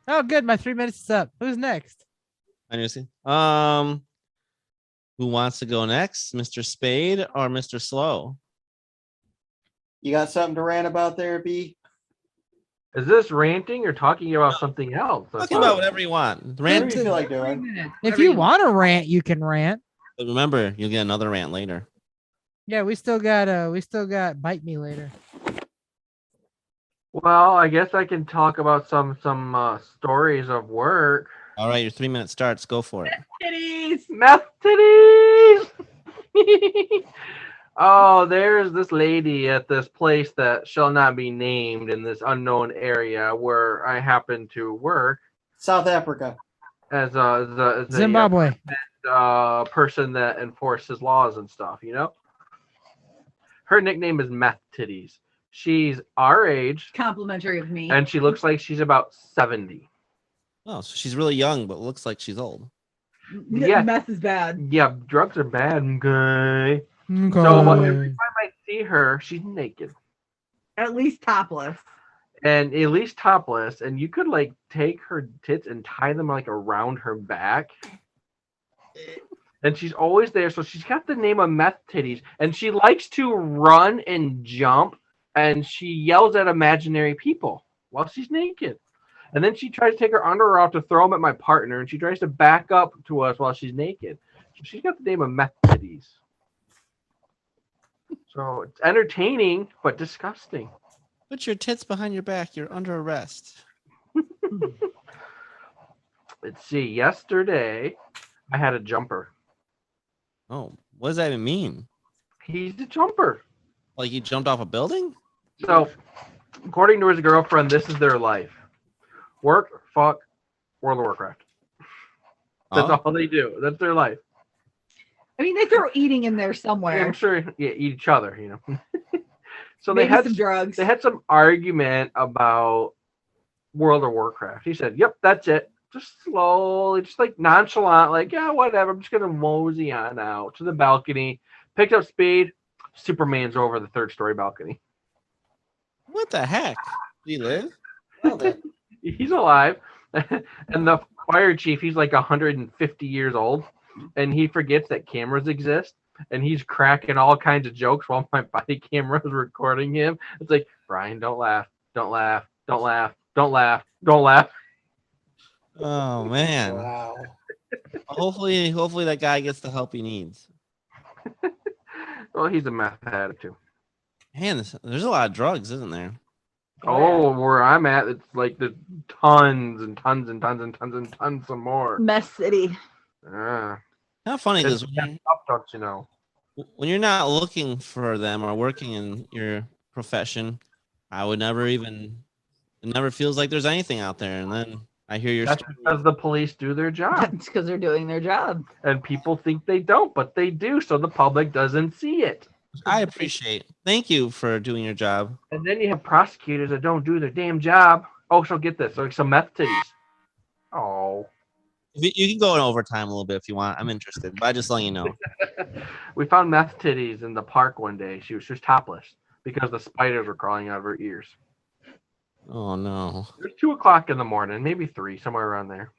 D: Oh, good. My 3 minutes is up. Who's next?
B: I need to see. Who wants to go next? Mr. Spade or Mr. Slow?
A: You got something to rant about there, B?
F: Is this ranting or talking about something else?
B: Talking about whatever you want.
A: Whatever
B: Rant.
A: you feel like
E: 3
A: doing.
E: minutes.
D: If you want to rant, you can rant.
B: But remember, you'll get another rant later.
D: Yeah, we still got bite me later.
F: Well, I guess I can talk about some stories of work.
B: All right, your 3 minutes starts. Go for it.
E: Titties.
F: Meth titties. Oh, there's this lady at this place that shall not be named in this unknown area where I happen to work
A: South Africa.
F: as a
D: Zimbabwe.
F: person that enforces laws and stuff, you know? Her nickname is Meth Titties. She's our age,
E: Complimentary of me.
F: and she looks like she's about 70.
B: Oh, so she's really young, but looks like she's old.
F: Yeah.
E: Meth is bad.
F: Yeah, drugs are bad, okay?
D: Okay.
F: So every time I see her, she's naked.
E: At least topless.
F: And at least topless, and you could like take her tits and tie them like around her back. And she's always there, so she's got the name of Meth Titties, and she likes to run and jump, and she yells at imaginary people while she's naked. And then she tries to take her underwear off to throw them at my partner, and she tries to back up to us while she's naked. So she's got the name of Meth Titties. So it's entertaining, but disgusting.
B: Put your tits behind your back. You're under arrest.
F: Let's see. Yesterday, I had a jumper.
B: Oh, what does that even mean?
F: He's a jumper.
B: Like you jumped off a building?
F: So, according to his girlfriend, this is their life: work, fuck, World of Warcraft. That's all they do. That's their life.
E: I mean, they throw eating in there somewhere.
F: Yeah, I'm sure. Yeah, eat each other. So
E: Maybe
F: they had
E: some drugs.
F: They had some argument about World of Warcraft. He said, "Yep, that's it. Just slowly, just like nonchalant, like yeah, whatever. I'm just gonna mosey on out to the balcony. Picked up Spade. Superman's over the 3rd-story balcony.
B: What the heck? Did he live?
A: Well, then.
F: He's alive, and the fire chief, he's like 150 years old, and he forgets that cameras exist, and he's cracking all kinds of jokes while my body camera is recording him. It's like, Brian, don't laugh, don't laugh, don't laugh, don't laugh, don't laugh.
B: Oh man.
A: Wow.
B: Hopefully that guy gets the help he needs.
F: Well, he's a meth addict too.
B: Man, there's a lot of drugs, isn't there?
F: Oh, where I'm at, it's like there's tons and tons and tons and tons and tons some more.
E: Mess City.
F: Ah,
B: How funny
F: it's
B: is
F: messed up, don't you know?
B: when you're not looking for them or working in your profession, I would never even. It never feels like there's anything out there, and then I hear your
F: That's
B: story.
F: because the police do their job,
E: That's because they're doing their job.
F: and people think they don't, but they do, so the public doesn't see it.
B: I appreciate. Thank you for doing your job.
F: And then you have prosecutors that don't do their damn job. Oh, so get this, like some meth titties. Oh,
B: You can go in overtime a little bit if you want. I'm interested, but I just let you know.
F: we found meth titties in the park one day. She was just topless because the spiders were crawling out of her ears.
B: Oh no.
F: It was 2:00 in the morning, maybe 3, somewhere around there.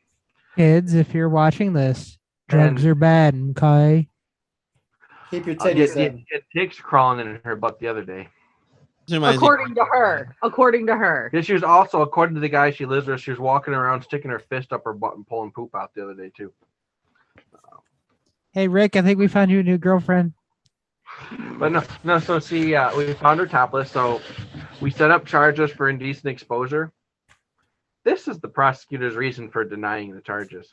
D: Kids, if you're watching this, drugs
F: And-
D: are bad, okay?
A: Keep your titties in.
F: It ticks crawling in her butt the other day.
B: This reminds me-
E: According to her. According to her.
F: Yeah, she was also, according to the guy she lives with, she was walking around sticking her fist up her butt and pulling poop out the other day too.
D: Hey, Rick, I think we found you a new girlfriend.
F: But no. So see, we found her topless. So we set up charges for indecent exposure. This is the prosecutor's reason for denying the charges.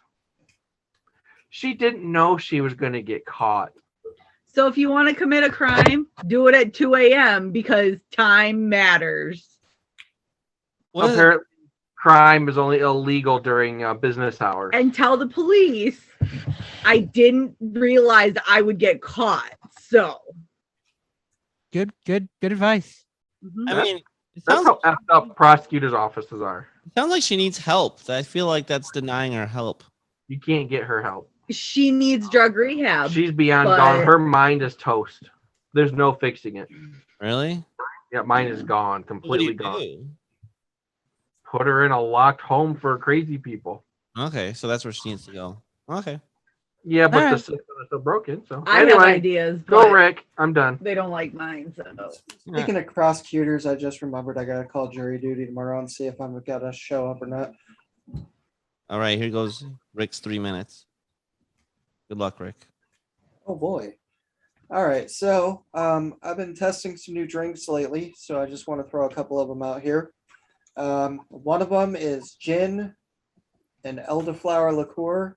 F: She didn't know she was going to get caught.
E: So if you want to commit a crime, do it at 2 a.m. because time matters.
B: What is it?
F: Apparently, crime is only illegal during business hours.
E: And tell the police I didn't realize I would get caught. So
D: Good advice.
E: mhm.
B: I mean, it
F: That's
B: sounds,
F: how effed up prosecutors' offices are.
B: it sounds like she needs help. I feel like that's denying her help.
F: You can't get her help.
E: She needs drug rehab.
F: She's beyond
E: but-
F: gone. Her mind is toast. There's no fixing it.
B: Really?
F: Yeah, mine is gone,
B: What do
F: completely
B: you
F: gone.
B: do?
F: Put her in a locked home for crazy people.
B: Okay, so that's where she needs to go. Okay.
F: Yeah, but the
D: Alright.
F: system is still broken. So
E: I have
F: anyway,
E: ideas,
F: go
E: but
F: Rick. I'm done.
E: they don't like mine. So
A: Speaking of prosecutors, I just remembered I gotta call jury duty tomorrow and see if I'm gonna show up or not.
B: All right, here goes Rick's 3 minutes. Good luck, Rick.
A: Oh boy. All right, so I've been testing some new drinks lately, so I just want to throw a couple of them out here. One of them is gin and elderflower liqueur.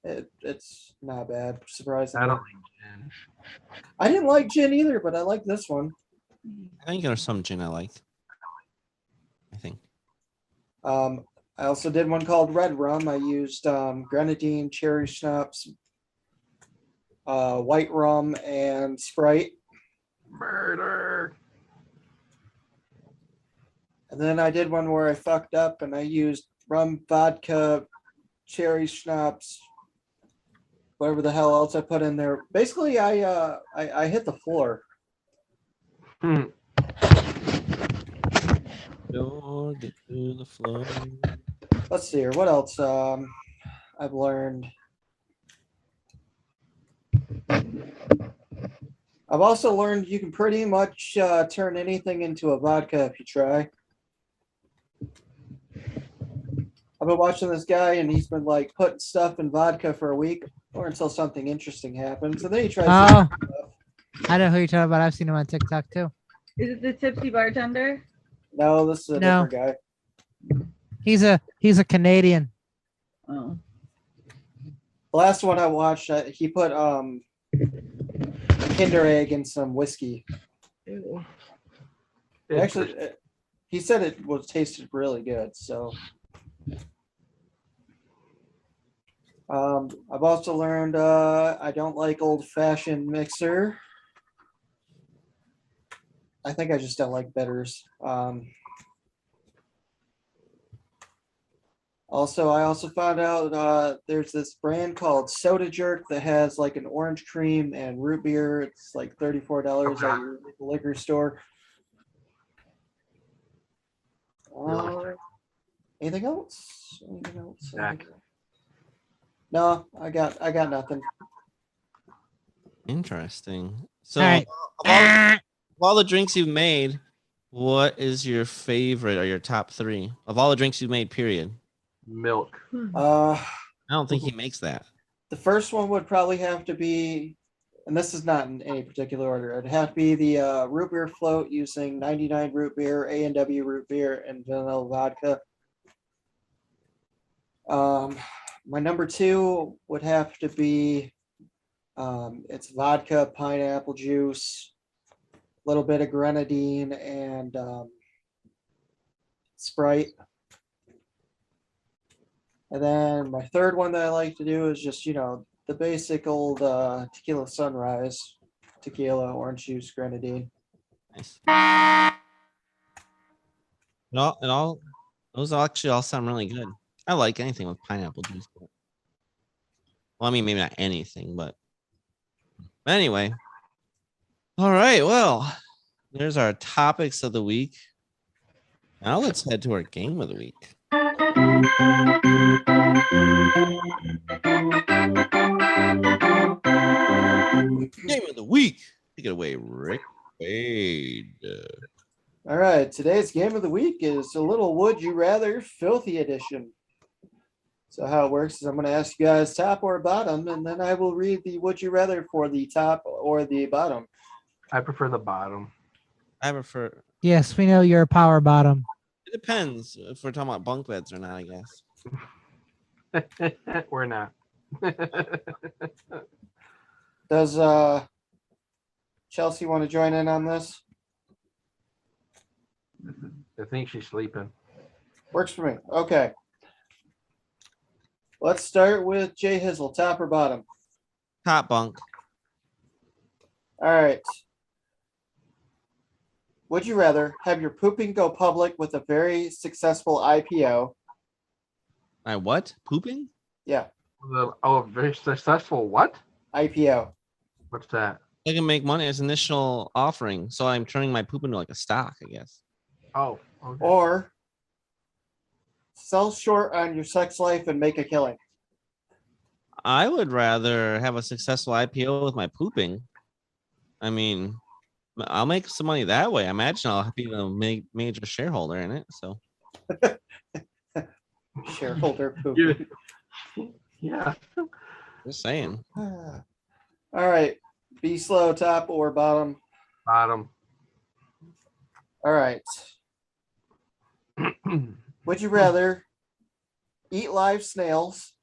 A: It's not bad, surprisingly.
F: I don't like gin.
A: I didn't like gin either, but I like this one.
B: I think there's some gin I liked. I think.
A: I also did one called Red Rum. I used grenadine, cherry schnapps, white rum, and Sprite.
F: Murder.
A: And then I did one where I fucked up and I used rum, vodka, cherry schnapps, whatever the hell else I put in there. Basically, I hit the floor.
B: Door get to the floor.
A: Let's see here. What else I've learned? I've also learned you can pretty much turn anything into a vodka if you try. I've been watching this guy and he's been like putting stuff in vodka for a week or until something interesting happens. And then he tries
D: Oh, I know who you're talking about. I've seen him on TikTok too.
E: is it the tipsy bartender?
A: No, this is a
D: No.
A: different guy.
D: He's a Canadian.
E: Oh.
A: The last one I watched, he put Kinder Egg and some whiskey.
E: Ew.
A: Actually, he said it was tasted really good. So, I've also learned I don't like old-fashioned mixer. I think I just don't like bitters. Also, I also found out there's this brand called Soda Jerk that has like an orange cream and root beer. It's like $34 at your liquor store. Anything else? Anything else?
F: Jack.
A: No, I got nothing.
B: Interesting. So,
D: All right.
B: of all the drinks you've made, what is your favorite or your top three of all the drinks you've made? Period.
F: Milk.
B: I don't think he makes that.
A: The first one would probably have to be, and this is not in any particular order. It'd have to be the root beer float using 99 root beer, A&W root beer, and vanilla vodka. My number two would have to be, it's vodka, pineapple juice, a little bit of grenadine, and Sprite. And then my third one that I like to do is just, the basic old tequila sunrise, tequila, orange juice, grenadine.
B: Nice. Those actually all sound really good. I like anything with pineapple juice. Well, I mean, maybe not anything, but anyway. All right. Well, there's our topics of the week. Now let's head to our game of the week. Game of the week. Take it away, Ric Spade.
A: All right, today's game of the week is a little Would You Rather Filthy Edition. So how it works is I'm going to ask you guys top or bottom, and then I will read the Would You Rather for the top or the bottom.
F: I prefer the bottom.
B: I prefer.
D: Yes, we know you're a power bottom.
B: It depends if we're talking about bunk beds or not, I guess.
F: We're not.
A: Does Chelsea want to join in on this?
F: I think she's sleeping.
A: Works for me. Okay. Let's start with Jay Hizzle, top or bottom?
B: Top bunk.
A: All right. Would you rather have your pooping go public with a very successful IPO?
B: My what? Pooping?
A: Yeah,
F: Very successful what?
A: IPO.
F: What's that?
B: I can make money as initial offering, so I'm turning my poop into like a stock, I guess.
F: Oh, okay.
A: Or sell short on your sex life and make a killing.
B: I would rather have a successful IPO with my pooping. I mean, I'll make some money that way. I imagine I'll be the major shareholder in it. So
A: Shareholder pooping.
F: Yeah.
B: just saying.
A: All right. Be slow, top or bottom?
F: Bottom.
A: All right. Would you rather eat live snails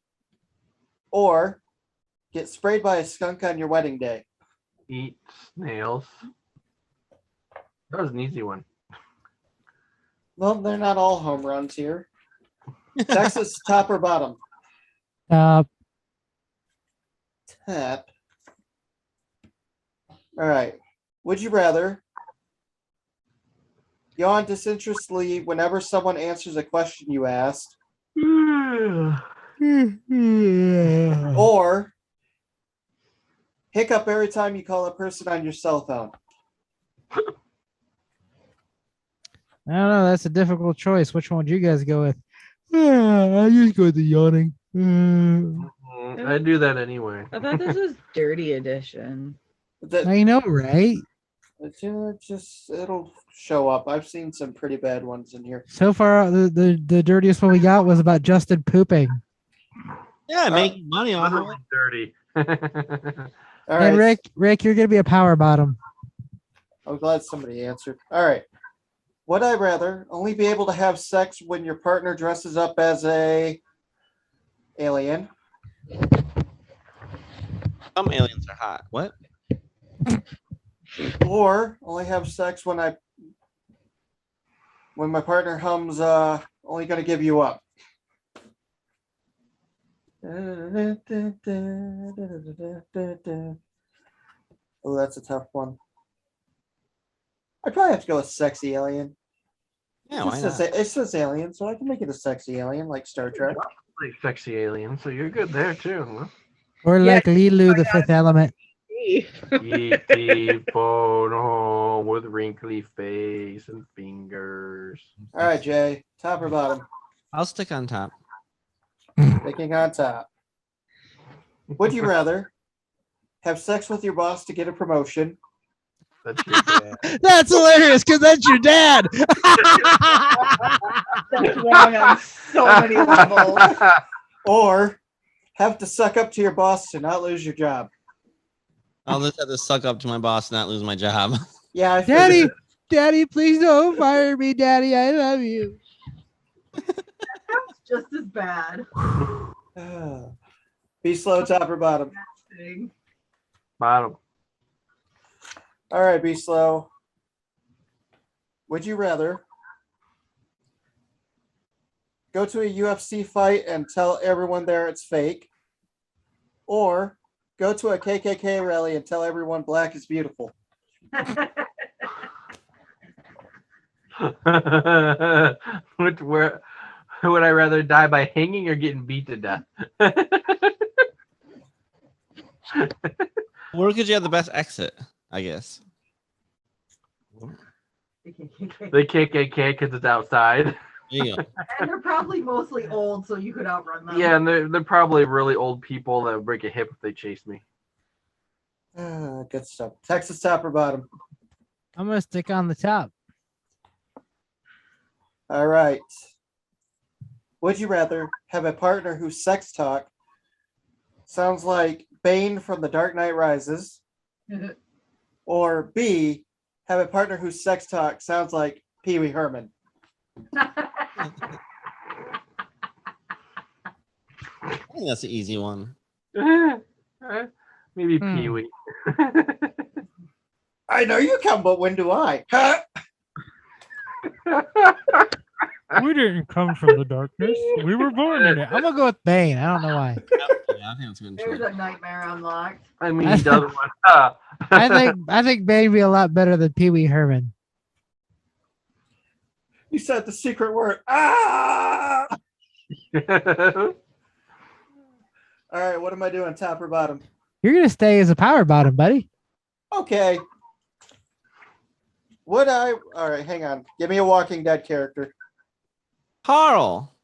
A: or get sprayed by a skunk on your wedding day?
F: Eat snails. That was an easy one.
A: Well, they're not all home runs here. Texas, top or bottom?
D: Top.
A: Tap. All right. Would you rather yawn disinterestedly whenever someone answers a question you asked, or hiccup every time you call a person on your cell phone?
D: I don't know. That's a difficult choice. Which one would you guys go with? I just go with the yawning.
F: I do that anyway.
E: I thought this was dirty edition.
D: I know, right?
A: It'll show up. I've seen some pretty bad ones in here.
D: So far, the dirtiest one we got was about Justin pooping.
B: Yeah, making money on it.
F: Dirty.
A: All
D: And
A: right.
D: Rick, you're gonna be a power bottom.
A: I'm glad somebody answered. All right. Would I rather only be able to have sex when your partner dresses up as a alien?
B: Some aliens are hot. What?
A: Or only have sex when my partner hums only gonna give you up. Oh, that's a tough one. I'd probably have to go with sexy alien.
B: Yeah, why
A: It
B: not?
A: says alien, so I can make it a sexy alien like Star Trek.
F: Like sexy alien, so you're good there too.
D: Or
E: Yeah,
D: like Lilu, the fifth element.
F: E.T. photo with wrinkly face and fingers.
A: All right, Jay, top or bottom?
B: I'll stick on top.
A: Picking on top. Would you rather have sex with your boss to get a promotion,
F: That's your dad.
D: That's hilarious because that's your dad.
E: That's wrong on so many levels.
A: or have to suck up to your boss to not lose your job?
B: I'll just have to suck up to my boss and not lose my job.
A: Yeah, I
D: Daddy,
A: figured.
D: Daddy, please don't fire me, Daddy. I love you.
E: That's just as bad.
A: Be slow, top or bottom?
F: Bottom.
A: All right, be slow. Would you rather go to a UFC fight and tell everyone there it's fake, or go to a KKK rally and tell everyone black is beautiful?
F: Where would I rather die by hanging or getting beat to death?
B: Where could you have the best exit? I guess.
F: The KKK because it's outside.
B: There you go.
E: And they're probably mostly old, so you could outrun them.
F: Yeah, and they're probably really old people that would break a hip if they chased me.
A: Good stuff. Texas, top or bottom?
D: I'm gonna stick on the top.
A: All right. Would you rather have a partner whose sex talk sounds like Bane from The Dark Knight Rises, or B, have a partner whose sex talk sounds like Pee Wee Herman?
B: I think that's an easy one.
F: Maybe Pee-wee.
A: I know you come, but when do I? Huh?
D: We didn't come from the darkness. We were born in it. I'm gonna go with Bane. I don't know why.
B: Yeah, I think that's a good
E: There's
B: choice.
E: a nightmare unlocked.
F: I mean, he doesn't want.
D: I think Bane would be a lot better than Pee Wee Herman.
A: You said the secret word. Ah! All right, what am I doing, top or bottom?
D: You're gonna stay as a power bottom, buddy.
A: Okay. All right, hang on. Give me a Walking Dead character.
B: Carl.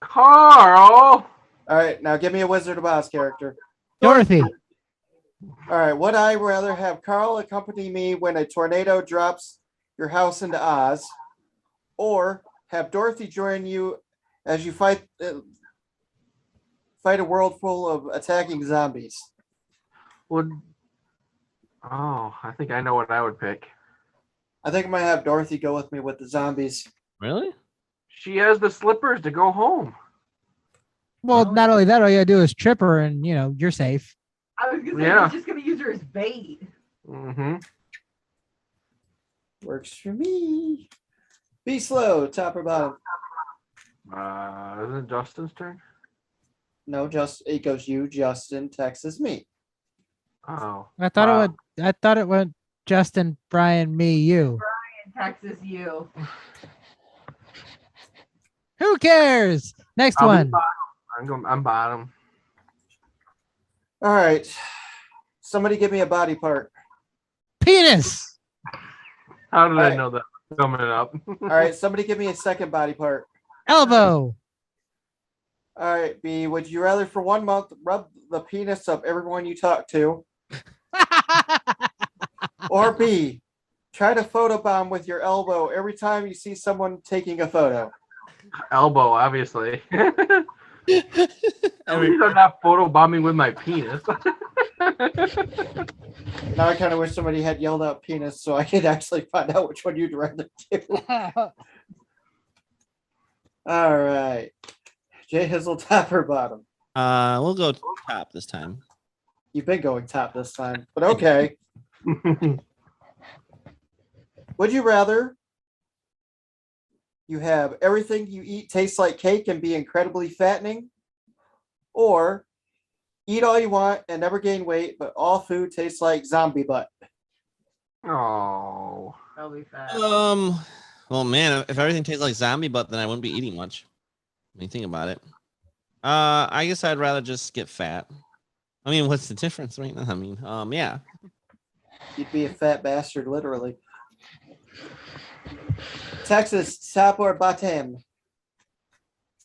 F: Carl.
A: All right, now give me a Wizard of Oz character.
D: Dorothy.
A: All right, would I rather have Carl accompany me when a tornado drops your house into Oz, or have Dorothy join you as you fight a world full of attacking zombies?
F: I think I know what I would pick.
A: I think I might have Dorothy go with me with the zombies.
B: Really?
F: She has the slippers to go home.
D: Well, not only that, all you gotta do is trip her, and you're safe.
E: I was gonna say
F: Yeah.
E: he's just gonna use her as bait.
F: Mm-hmm.
A: Works for me. Be slow, top or bottom?
F: Isn't it Justin's turn?
A: No, it goes you, Justin, Texas, me.
F: Oh.
D: I thought
F: Wow.
D: it went. I thought it went. Justin, Brian, me, you.
E: In Texas, you.
D: Who cares? Next
F: I'll be
D: one.
F: bottom. I'm bottom.
A: All right. Somebody give me a body part.
D: Penis.
F: How did I
A: Alright.
F: know that was coming up?
A: All right, somebody give me a second body part.
D: Elbow.
A: All right, B, would you rather for 1 month rub the penis of everyone you talk to, or B, try to photobomb with your elbow every time you see someone taking a photo?
F: Elbow, obviously. At least I'm not photobombing with my penis.
A: Now I kind of wish somebody had yelled out penis so I could actually find out which one you'd rather do. All right. Jay Hizzle, top or bottom?
B: We'll go top this time.
A: You've been going top this time, but okay. Would you rather you have everything you eat taste like cake and be incredibly fattening, or eat all you want and never gain weight, but all food tastes like zombie butt?
F: Oh.
E: That'll be fat.
B: Well, man, if everything tastes like zombie butt, then I wouldn't be eating much. I mean, think about it. I guess I'd rather just get fat. I mean, what's the difference, right? I mean, yeah.
A: You'd be a fat bastard, literally. Texas, top or bottom?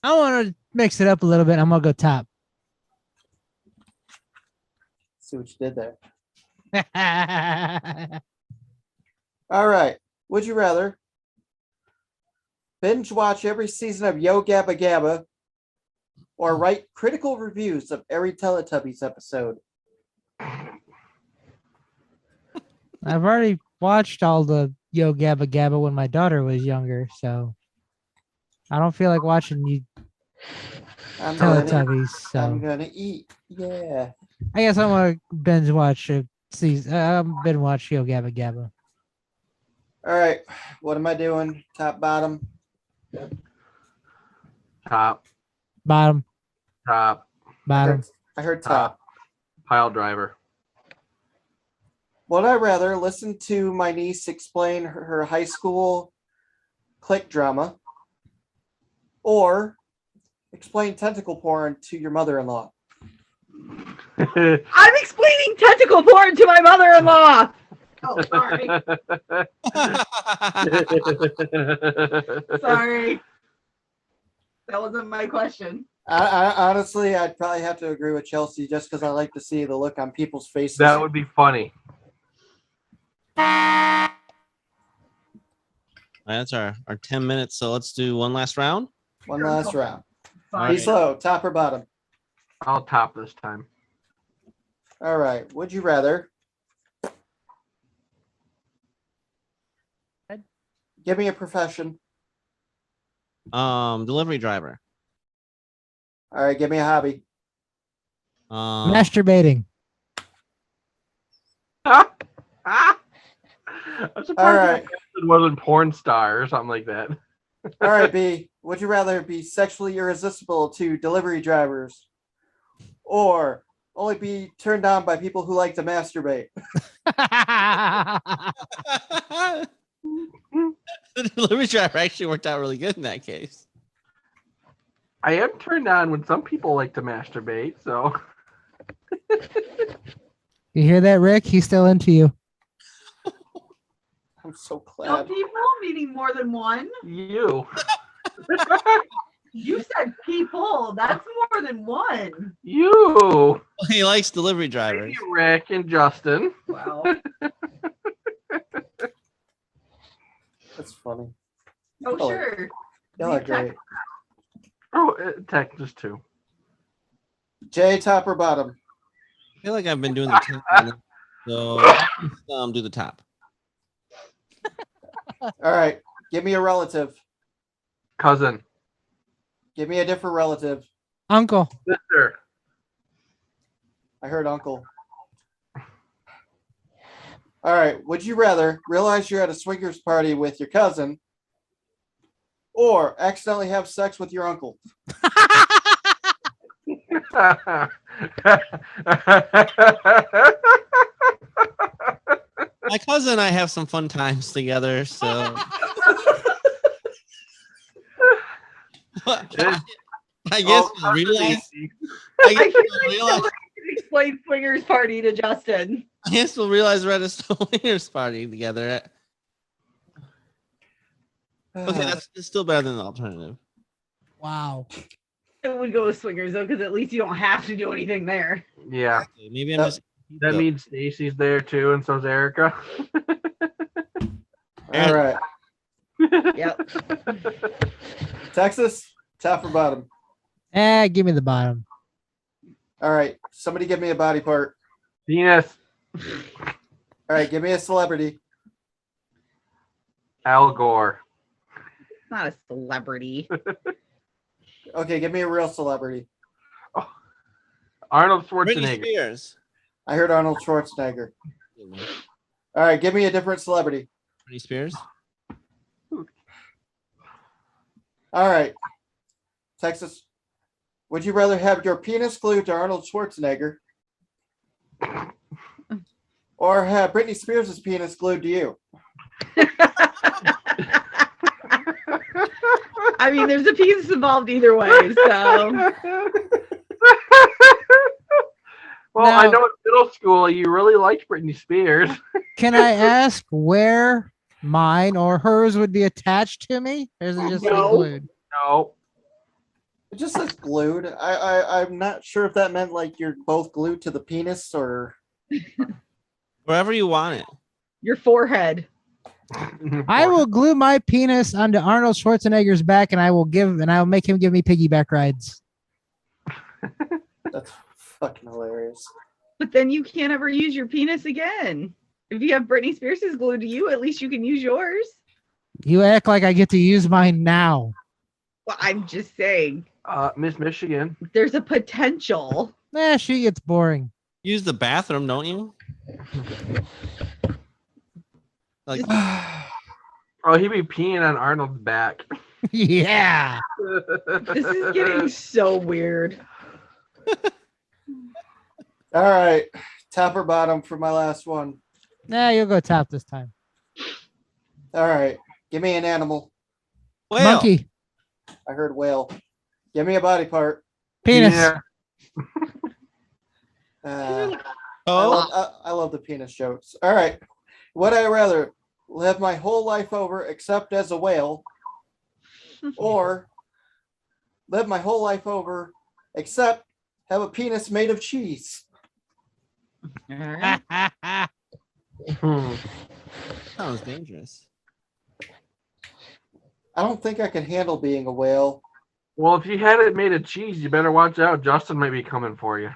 D: I want to mix it up a little bit. I'm gonna go top.
A: See what you did there. All right. Would you rather binge watch every season of Yo Gabba Gabba or write critical reviews of every Teletubbies episode?
D: I've already watched all the Yo Gabba Gabba when my daughter was younger, so I don't feel like watching you
A: I'm gonna,
D: Teletubbies.
A: I'm
D: So
A: gonna eat. Yeah.
D: I guess I'm gonna binge watch a season. Binge watch Yo Gabba Gabba.
A: All right. What am I doing? Top, bottom?
F: Top.
D: Bottom,
F: Top.
D: bottom.
A: I heard top.
F: Pile driver.
A: Would I rather listen to my niece explain her high school clique drama or explain tentacle porn to your mother-in-law?
E: I'm explaining tentacle porn to my mother-in-law. Oh, sorry. Sorry. That wasn't my question.
A: I honestly, I'd probably have to agree with Chelsea just because I like to see the look on people's faces.
F: That would be funny.
B: That's our 10 minutes. So let's do one last round.
A: One last round.
E: Fine.
A: Be slow. Top or bottom?
F: I'll top this time.
A: All right. Would you rather? Give me a profession.
B: Delivery driver.
A: All right. Give me a hobby.
D: Masturbating.
F: I'm
A: All
F: surprised
A: right.
F: it wasn't porn star or something like that.
A: All right, B. Would you rather be sexually irresistible to delivery drivers or only be turned on by people who like to masturbate?
B: The delivery driver actually worked out really good in that case.
F: I am turned on when some people like to masturbate, so
D: You hear that, Rick? He's still into you.
A: I'm so
E: No
A: glad.
E: people, meaning more than one.
F: you.
E: You said people. That's more than one.
F: You.
B: He likes delivery drivers.
F: Maybe Rick and Justin.
E: Wow.
A: That's funny.
E: Oh,
A: Oh,
E: sure.
A: Y'all are great.
F: Oh, tech just two.
A: J, top or bottom?
B: I feel like I've been doing the top, so do the top.
A: All right. Give me a relative.
F: Cousin.
A: Give me a different relative.
D: Uncle.
F: Sister.
A: I heard uncle. All right. Would you rather realize you're at a swingers party with your cousin or accidentally have sex with your uncle?
B: My cousin and I have some fun times together, so I guess
F: Oh,
B: realize.
F: easy.
B: I guess we'll realize.
E: Explain swingers party to Justin.
B: I guess we'll realize we're at a swingers party together. Okay, that's still better than the alternative.
D: Wow.
E: I would go with swingers though, because at least you don't have to do anything there.
F: Yeah.
B: Maybe I'm just.
F: That means Stacy's there too, and so's Erica.
A: All right.
E: Yep.
A: Texas, top or bottom?
D: Give me the bottom.
A: All right. Somebody give me a body part.
F: Venus.
A: All right. Give me a celebrity.
F: Al Gore.
E: Not a celebrity.
A: Okay. Give me a real celebrity.
F: Arnold
B: Britney
F: Schwarzenegger.
B: Spears.
A: I heard Arnold Schwarzenegger. All right, give me a different celebrity.
B: Britney Spears.
A: All right, Texas. Would you rather have your penis glued to Arnold Schwarzenegger or have Britney Spears' penis glued to you?
E: I mean, there's a penis involved either way, so.
F: Well,
D: Now-
F: I know in middle school you really liked Britney Spears.
D: Can I ask where mine or hers would be attached to me? Or is it just like
E: No.
D: glued?
F: No.
A: It just says glued. I'm not sure if that meant like you're both glued to the penis or.
B: Wherever you want it.
E: Your forehead.
D: I will glue my penis onto Arnold Schwarzenegger's back, and I'll make him give me piggyback rides.
A: That's fucking hilarious.
E: But then you can't ever use your penis again. If you have Britney Spears' glued to you, at least you can use yours.
D: You act like I get to use mine now.
E: Well, I'm just saying,
F: Miss Michigan.
E: there's a potential.
D: Nah, she gets boring.
B: Use the bathroom, don't you? Like,
F: Oh, he'd be peeing on Arnold's back.
D: Yeah.
E: This is getting so weird.
A: All right, top or bottom for my last one.
D: Nah, you'll go top this time.
A: All right, give me an animal.
B: whale.
D: Monkey.
A: I heard whale. Give me a body part.
D: Penis.
F: Yeah.
B: Oh,
A: I love the penis jokes. All right, would I rather live my whole life over except as a whale, or live my whole life over except have a penis made of cheese?
E: All right.
F: Hmm.
B: sounds dangerous.
A: I don't think I can handle being a whale.
F: Well, if you had it made of cheese, you better watch out. Justin might be coming for you.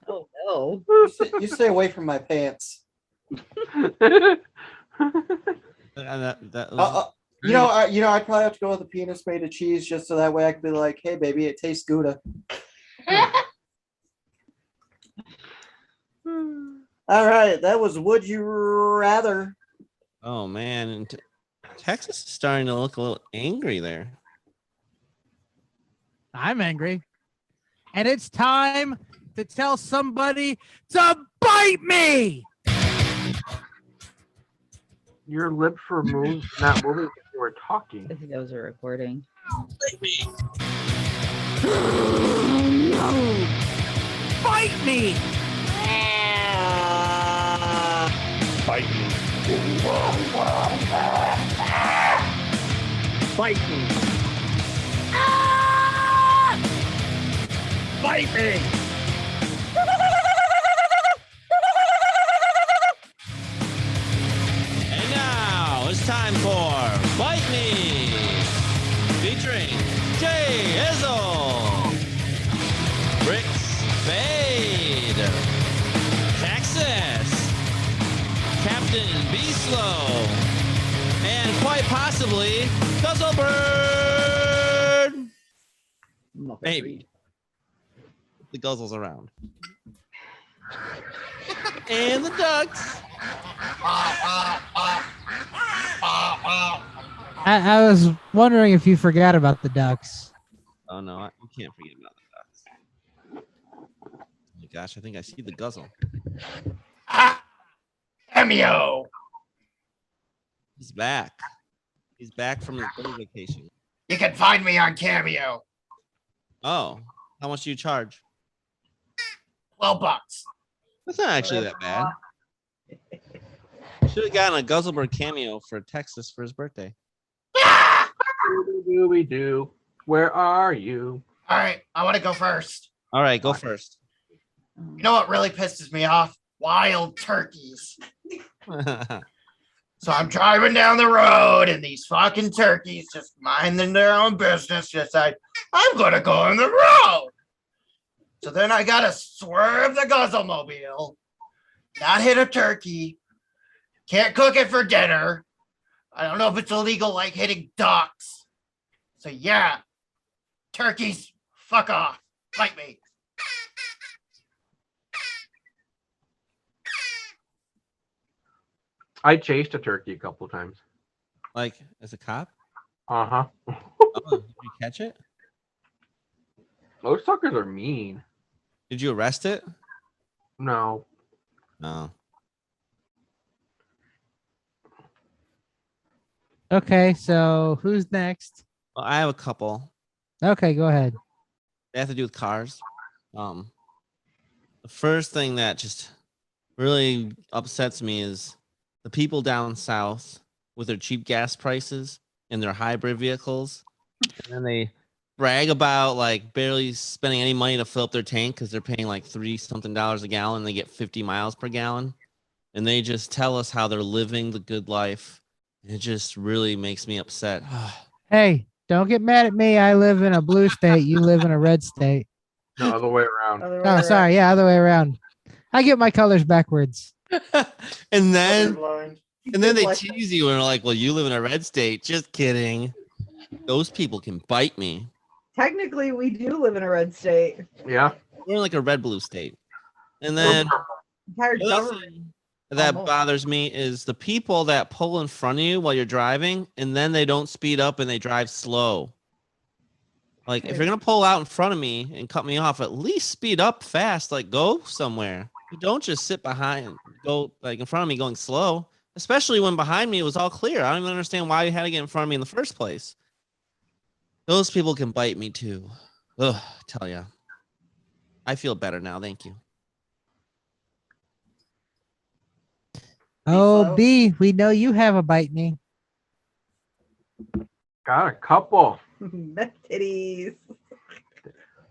E: Oh no.
A: You stay away from my pants.
B: That was-
A: I'd probably have to go with a penis made of cheese just so that way I could be like, hey, baby, it tastes Gouda. All right, that was Would You Rather.
B: oh man, and Texas is starting to look a little angry there.
D: I'm angry. And it's time to tell somebody to bite me.
F: Your lips were not moving because you were talking.
E: I think that was a recording.
D: Bite me.
F: Bite me. Bite me. Bite me.
B: And now it's time for Bite Me, featuring Jay Hizzle, Ric Spade, Texas, Captain B-Slow, and quite possibly Guzzlebird. Maybe. The guzzles around. And the ducks.
D: I was wondering if you forgot about the ducks.
B: Oh no, you can't forget about the ducks. Oh my gosh, I think I see the guzzle.
A: Cameo.
B: He's back. He's back from his little vacation.
A: You can find me on Cameo.
B: Oh, how much do you charge?
A: $12.
B: That's not actually that bad. Should have gotten a Guzzlebird cameo for Texas for his birthday.
F: Dooby-doo. Where are you?
A: All right, I want to go first.
B: All right, go first.
A: You know what really pisses me off? Wild turkeys. So I'm driving down the road and these fucking turkeys just minding their own business. Just like, I'm going to go on the road. So then I got to swerve the Guzzlemobile, not hit a turkey, can't cook it for dinner. I don't know if it's illegal like hitting ducks. So yeah, turkeys, fuck off. Bite me.
F: I chased a turkey a couple of times.
B: Like as a cop?
F: Uh-huh.
B: Oh, did you catch it?
F: Those suckers are mean.
B: Did you arrest it?
F: No.
B: No.
D: Okay, so who's next?
B: Well, I have a couple.
D: Okay, go ahead.
B: They have to do with cars. The first thing that just really upsets me is the people down south with their cheap gas prices and their hybrid vehicles, and then they brag about like barely spending any money to fill up their tank because they're paying like $3 something a gallon. And they get 50 miles per gallon, and they just tell us how they're living the good life. It just really makes me upset.
D: Hey, don't get mad at me. I live in a blue state. You live in a red state.
F: No, other way around.
D: Oh, sorry. Yeah, other way around. I get my colors backwards.
B: and then
A: Colorblind.
B: they tease you and are like, well, you live in a red state. Just kidding. Those people can bite me.
E: Technically, we do live in a red state.
F: Yeah.
B: We're in like a red blue state. And then
E: Entire
B: the other
E: government.
B: thing that
E: Almost.
B: bothers me is the people that pull in front of you while you're driving, and then they don't speed up and they drive slow. Like, if you're gonna pull out in front of me and cut me off, at least speed up fast. Like, go somewhere. You don't just sit behind, go like in front of me going slow. Especially when behind me it was all clear. I don't even understand why you had to get in front of me in the first place. Those people can bite me too. Ugh, tell ya. I feel better now. Thank you.
D: Oh,
A: So-
D: B, we know you have a bite me.
F: Got a couple.
E: Meth titties.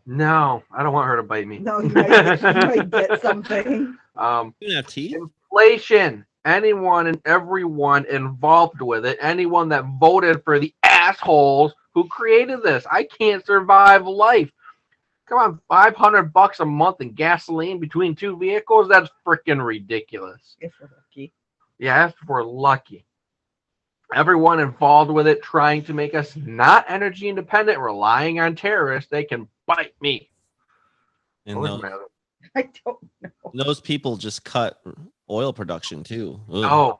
F: No, I don't want her to bite me.
E: No, you might get something.
B: You don't have teeth?
F: Inflation. Anyone and everyone involved with it. Anyone that voted for the assholes who created this. I can't survive life. Come on, $500 a month in gasoline between two vehicles? That's freaking ridiculous.
E: If we're lucky.
F: Yeah, if we're lucky. Everyone involved with it trying to make us not energy independent, relying on terrorists, they can bite me.
B: And
F: Where's
B: those,
F: my other-
E: I don't know.
B: those people just cut oil production too. Ugh.
F: Oh,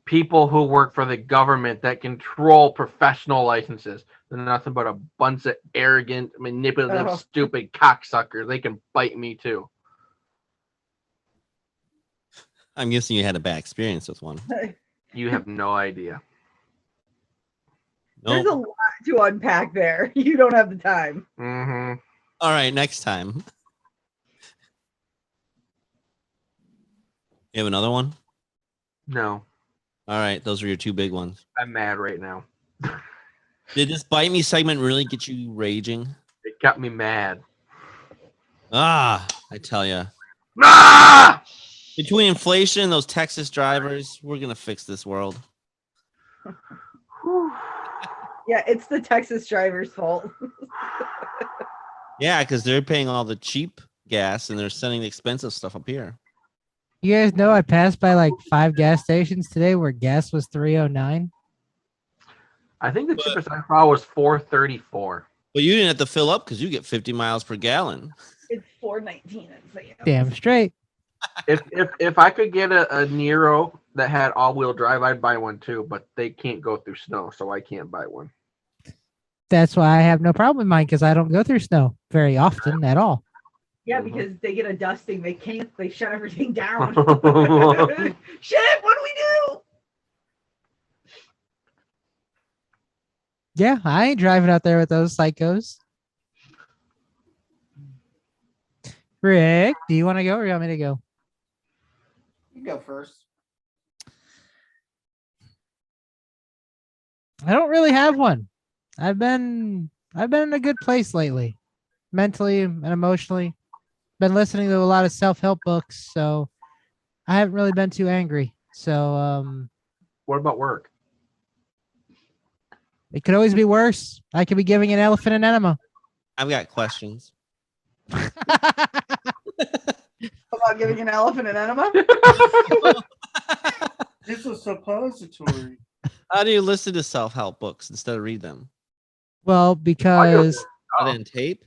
F: people who work for the government that control professional licenses. They're nothing but a bunch of arrogant, manipulative,
E: Oh.
F: stupid cocksuckers. They can bite me too.
B: I'm guessing you had a bad experience with one.
F: You have no idea.
E: There's a
B: Nope.
E: lot to unpack there. You don't have the time.
F: Mm-hmm.
B: All right, next time. You have another one?
F: No,
B: All right, those are your two big ones.
F: I'm mad right now.
B: Did this bite me segment really get you raging?
F: It got me mad.
B: Ah, I tell you.
F: Ah!
B: Between inflation and those Texas drivers, we're going to fix this world.
F: Whew.
E: Yeah, it's the Texas driver's fault.
B: Yeah, because they're paying all the cheap gas and they're sending the expensive stuff up here.
D: You guys know I passed by like 5 gas stations today where gas was $3.09.
F: I think the cheapest I saw was $4.34.
B: But you didn't have to fill up because you get 50 miles per gallon.
E: It's $4.19.
D: Damn straight.
F: If I could get a Nero that had all-wheel drive, I'd buy one too. But they can't go through snow, so I can't buy one.
D: That's why I have no problem with mine because I don't go through snow very often at all.
E: Yeah, because they get a dusting. They can't. They shut everything down. Shit, what do we do?
D: Yeah, I ain't driving out there with those psychos. Rick, do you want to go or you want me to go?
A: You go first.
D: I don't really have one. I've been in a good place lately, mentally and emotionally. Been listening to a lot of self-help books, so I haven't really been too angry. So
F: What about work?
D: it could always be worse. I could be giving an elephant an enema.
B: I've got questions.
E: About giving an elephant an enema?
A: It's a suppository.
B: How do you listen to self-help books instead of read them?
D: Well, because
B: Are they on tape?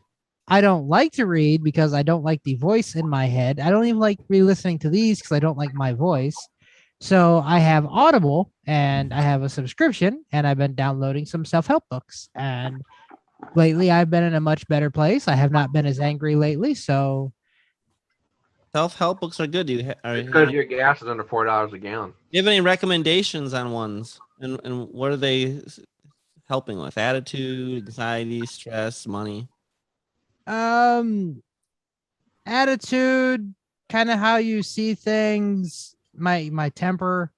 D: I don't like to read because I don't like the voice in my head. I don't even like re-listening to these because I don't like my voice. So I have Audible and I have a subscription, and I've been downloading some self-help books. And lately I've been in a much better place. I have not been as angry lately. So
B: Self-help books are good.
F: It's because your gas is under $4 a gallon.
B: Do you have any recommendations on ones? And what are they helping with? Attitude, anxiety, stress, money?
D: attitude, kind of how you see things, my temper.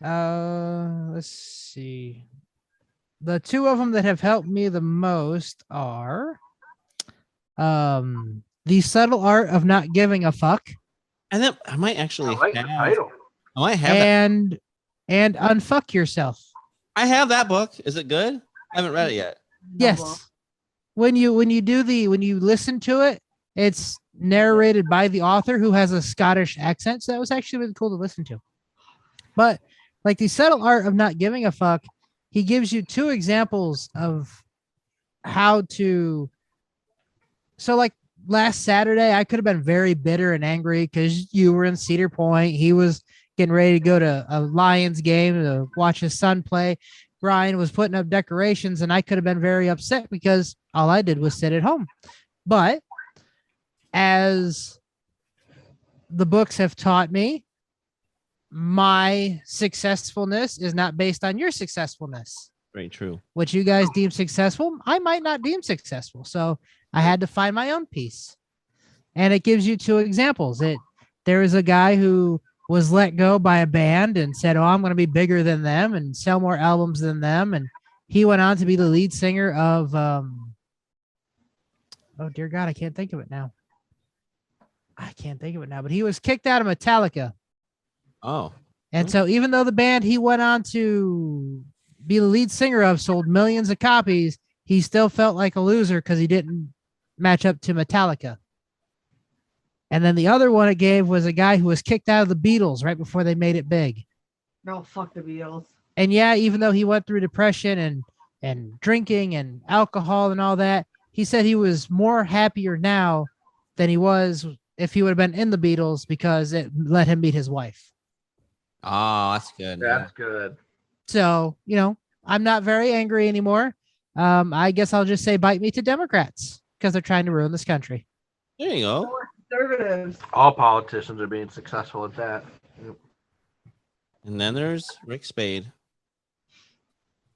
D: Let's see. The two of them that have helped me the most are The Subtle Art of Not Giving a Fuck.
B: And then I might actually
F: I like the title.
B: I might have that.
D: And Unfuck Yourself.
B: I have that book. Is it good? I haven't read it yet.
D: Yes. When you listen to it, it's narrated by the author who has a Scottish accent. So that was actually really cool to listen to. But like The Subtle Art of Not Giving a Fuck, he gives you two examples of how to. So like last Saturday, I could have been very bitter and angry because you were in Cedar Point. He was getting ready to go to a Lions game to watch his son play. Brian was putting up decorations, and I could have been very upset because all I did was sit at home. But as the books have taught me, my successfulness is not based on your successfulness.
B: Very true.
D: What you guys deem successful, I might not deem successful. So I had to find my own peace. And it gives you two examples. There is a guy who was let go by a band and said, "Oh, I'm going to be bigger than them and sell more albums than them." And he went on to be the lead singer of, oh dear God, I can't think of it now. But he was kicked out of Metallica.
B: Oh.
D: And so even though the band he went on to be the lead singer of sold millions of copies, he still felt like a loser because he didn't match up to Metallica. And then the other one it gave was a guy who was kicked out of the Beatles right before they made it big.
E: Oh, fuck the Beatles.
D: And yeah, even though he went through depression and drinking and alcohol and all that, he said he was more happier now than he was if he would have been in the Beatles because it let him meet his wife.
B: Oh, that's good.
F: That's good.
D: So, I'm not very angry anymore. I guess I'll just say bite me to Democrats because they're trying to ruin this country.
B: There you go.
E: Conservatives.
F: All politicians are being successful at that.
B: And then there's Ric Spade.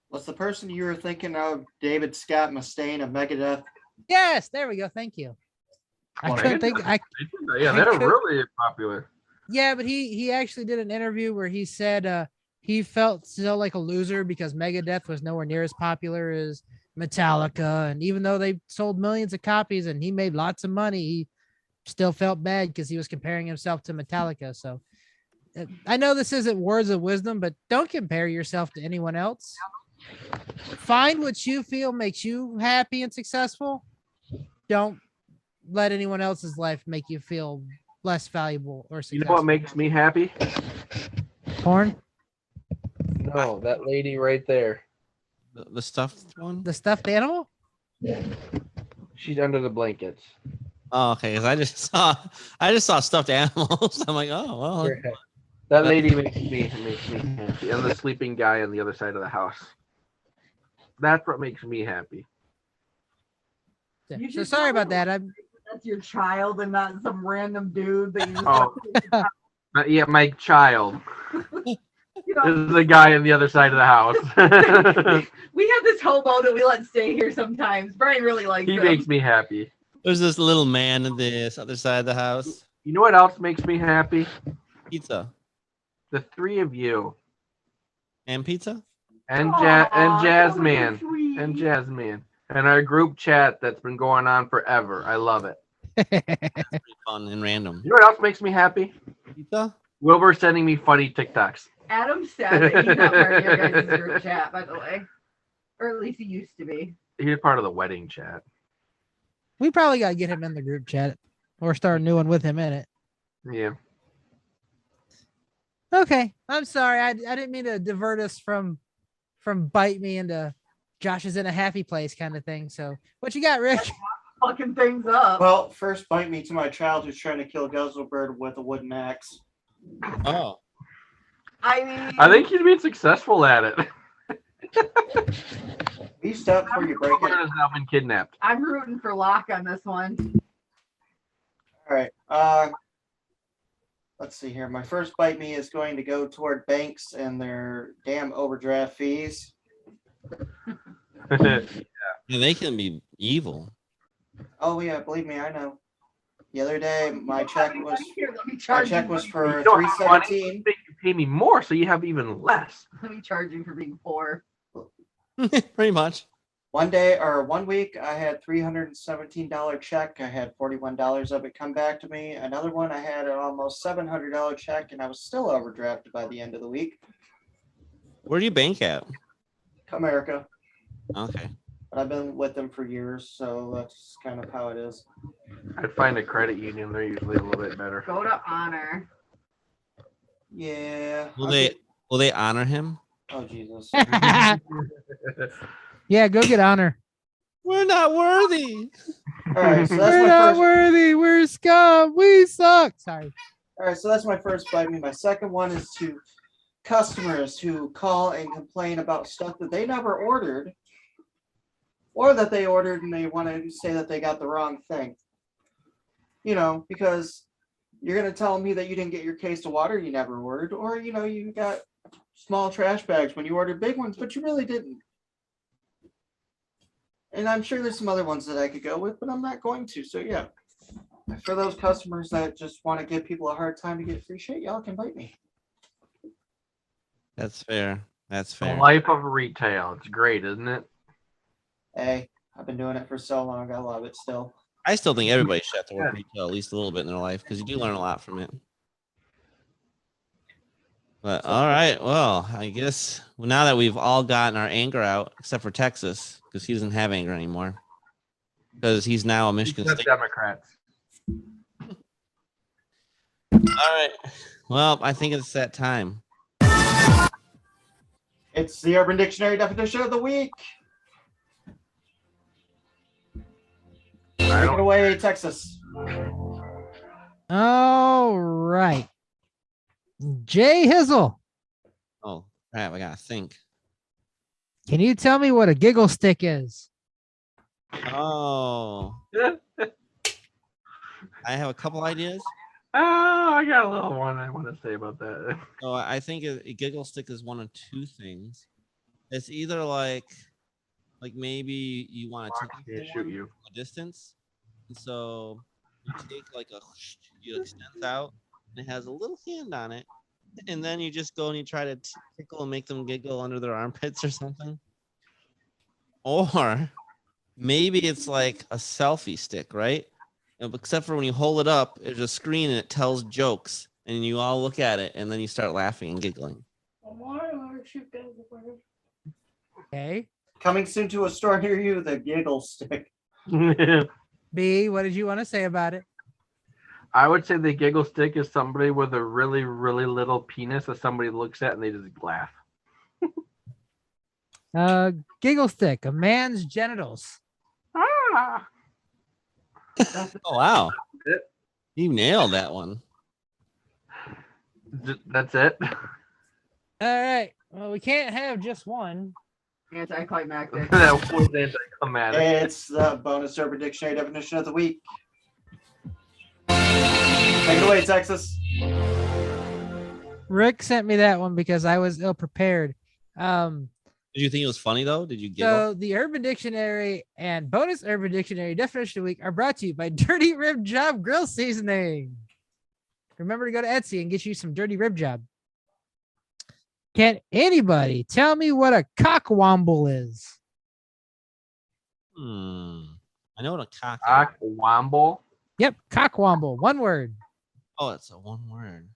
A: Was the person you were thinking of David Scott Mustaine of Megadeth?
D: Yes, there we go. Thank you. I couldn't think.
F: Yeah, they're really popular.
D: Yeah, but he actually did an interview where he said he felt still like a loser because Megadeth was nowhere near as popular as Metallica, and even though they sold millions of copies and he made lots of money, he still felt bad because he was comparing himself to Metallica. So I know this isn't words of wisdom, but don't compare yourself to anyone else. Find what you feel makes you happy and successful. Don't let anyone else's life make you feel less valuable or successful.
F: You know what makes me happy?
D: Porn?
F: No, that lady right there.
B: The stuffed one?
D: The stuffed animal?
F: She's under the blankets.
B: Oh, okay. Because I just saw stuffed animals. I'm like, oh well.
F: That lady makes me happy. And the sleeping guy on the other side of the house. That's what makes me happy.
D: So sorry about that.
E: That's your child and not some random dude that you
F: Yeah, my child. This is the guy on the other side of the house.
E: We have this hobo that we let stay here sometimes. Brian really likes him.
F: He makes me happy.
B: There's this little man on this other side of the house.
F: You know what else makes me happy?
B: Pizza.
F: The three of you.
B: And pizza?
F: And
E: Aw,
F: Jasmine.
E: so sweet.
F: And Jasmine. And our group chat that's been going on forever. I love it.
B: Pretty fun and random.
F: You know what else makes me happy?
B: Pizza?
F: Wilbur sending me funny TikToks.
E: Adam said that he's not part of your guys' group chat, by the way. Or at least he used to be.
F: He's part of the wedding chat.
D: We probably got to get him in the group chat or start a new one with him in it.
F: Yeah.
D: Okay. I'm sorry. I didn't mean to divert us from bite me into Josh is in a happy place kind of thing. So what you got, Rick?
E: Fucking things up.
A: Well, first bite me to my child who's trying to kill Guzzlebird with a wooden axe.
B: Oh.
E: I mean,
F: I think he's been successful at it.
A: You stop before you break it.
F: Has now been kidnapped.
E: I'm rooting for Locke on this one.
A: All right. Let's see here. My first bite me is going to go toward banks and their damn overdraft fees.
B: Yeah, they can be evil.
A: Oh yeah, believe me, I know. The other day, my check was
E: Here, let me
A: my
E: charge
A: check
E: you.
A: was for
F: You don't have money,
A: $317.
F: you pay me more, so you have even less.
E: Let me charge you for being poor.
B: Pretty much.
A: One week, I had $317 check. I had $41 of it come back to me. Another one, I had an almost $700 check, and I was still overdrafted by the end of the week.
B: Where do you bank at?
A: America,
B: Okay.
A: but I've been with them for years, so that's kind of how it is.
F: I'd find a credit union. They're usually a little bit better.
E: Go to Honor.
A: Yeah.
B: Will they honor him?
A: Oh Jesus.
D: Yeah, go get honor.
B: We're not worthy.
A: All right, so
D: We're
A: that's my
D: not
A: first.
D: worthy. We're scum. We suck. Sorry.
A: All right, so that's my first bite me. My second one is to customers who call and complain about stuff that they never ordered, or that they ordered and they want to say that they got the wrong thing. You know, because you're gonna tell me that you didn't get your case of water you never ordered, or you got small trash bags when you ordered big ones, but you really didn't. And I'm sure there's some other ones that I could go with, but I'm not going to. So yeah, for those customers that just want to give people a hard time to get free shit, y'all can bite me.
B: That's fair. That's
F: The
B: fair.
F: life of retail. It's great, isn't it?
A: Hey, I've been doing it for so long. I love it still.
B: I still think everybody should have to work retail at least a little bit in their life because you do learn a lot from it. But all right, well, I guess now that we've all gotten our anger out, except for Texas, because he doesn't have anger anymore, because he's now a Michigan
F: Except
B: State.
F: Democrats.
B: All right, well, I think it's that time.
A: It's the Urban Dictionary definition of the week. Take it away, Texas.
D: All right. Jay Hizzle,
B: Oh crap, I gotta think.
D: can you tell me what a giggle stick is?
B: Oh, I have a couple ideas.
F: Oh, I got a little one I want to say about that.
B: So I think a giggle stick is one of two things. It's either like maybe you want to
F: Fox
B: take
F: can't shoot you.
B: a distance, and so you take you extend out, and it has a little hand on it, and then you just go and you try to tickle and make them giggle under their armpits or something. Or maybe it's like a selfie stick, right? Except for when you hold it up, there's a screen and it tells jokes, and you all look at it, and then you start laughing and giggling.
D: Okay.
A: Coming soon to a store near you, the giggle stick.
D: B, what did you want to say about it?
F: I would say the giggle stick is somebody with a really, really little penis that somebody looks at and they just laugh.
D: Giggle stick, a man's genitals.
F: Ah!
B: Oh wow,
F: It.
B: you nailed that one.
F: That's it.
D: All right. Well, we can't have just one.
E: Anticlimactic.
F: That was anticlimactic.
A: It's the bonus Urban Dictionary definition of the week. Take it away, Texas.
D: Rick sent me that one because I was ill prepared.
B: Did you think it was funny though? Did you giggle?
D: So the Urban Dictionary and bonus Urban Dictionary definition of the week are brought to you by Dirty Rib Job Grill Seasoning. Remember to go to Etsy and get you some Dirty Rib Job. Can anybody tell me what a cockwomble is?
B: I know what a cock is.
F: Cock womble.
D: Yep, cockwomble. One word.
B: Oh, it's a one word.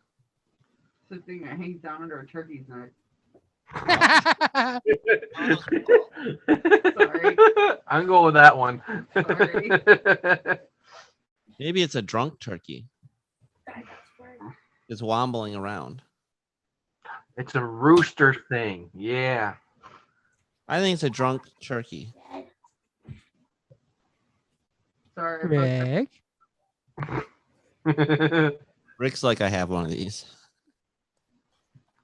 E: It's the thing that hangs down under a turkey's neck. Sorry.
F: I'm going with that one.
E: Sorry.
B: Maybe it's a drunk turkey. It's wombling around.
F: It's a rooster thing. Yeah.
B: I think it's a drunk turkey.
E: Sorry.
D: Rick.
B: Rick's like, I have one of these.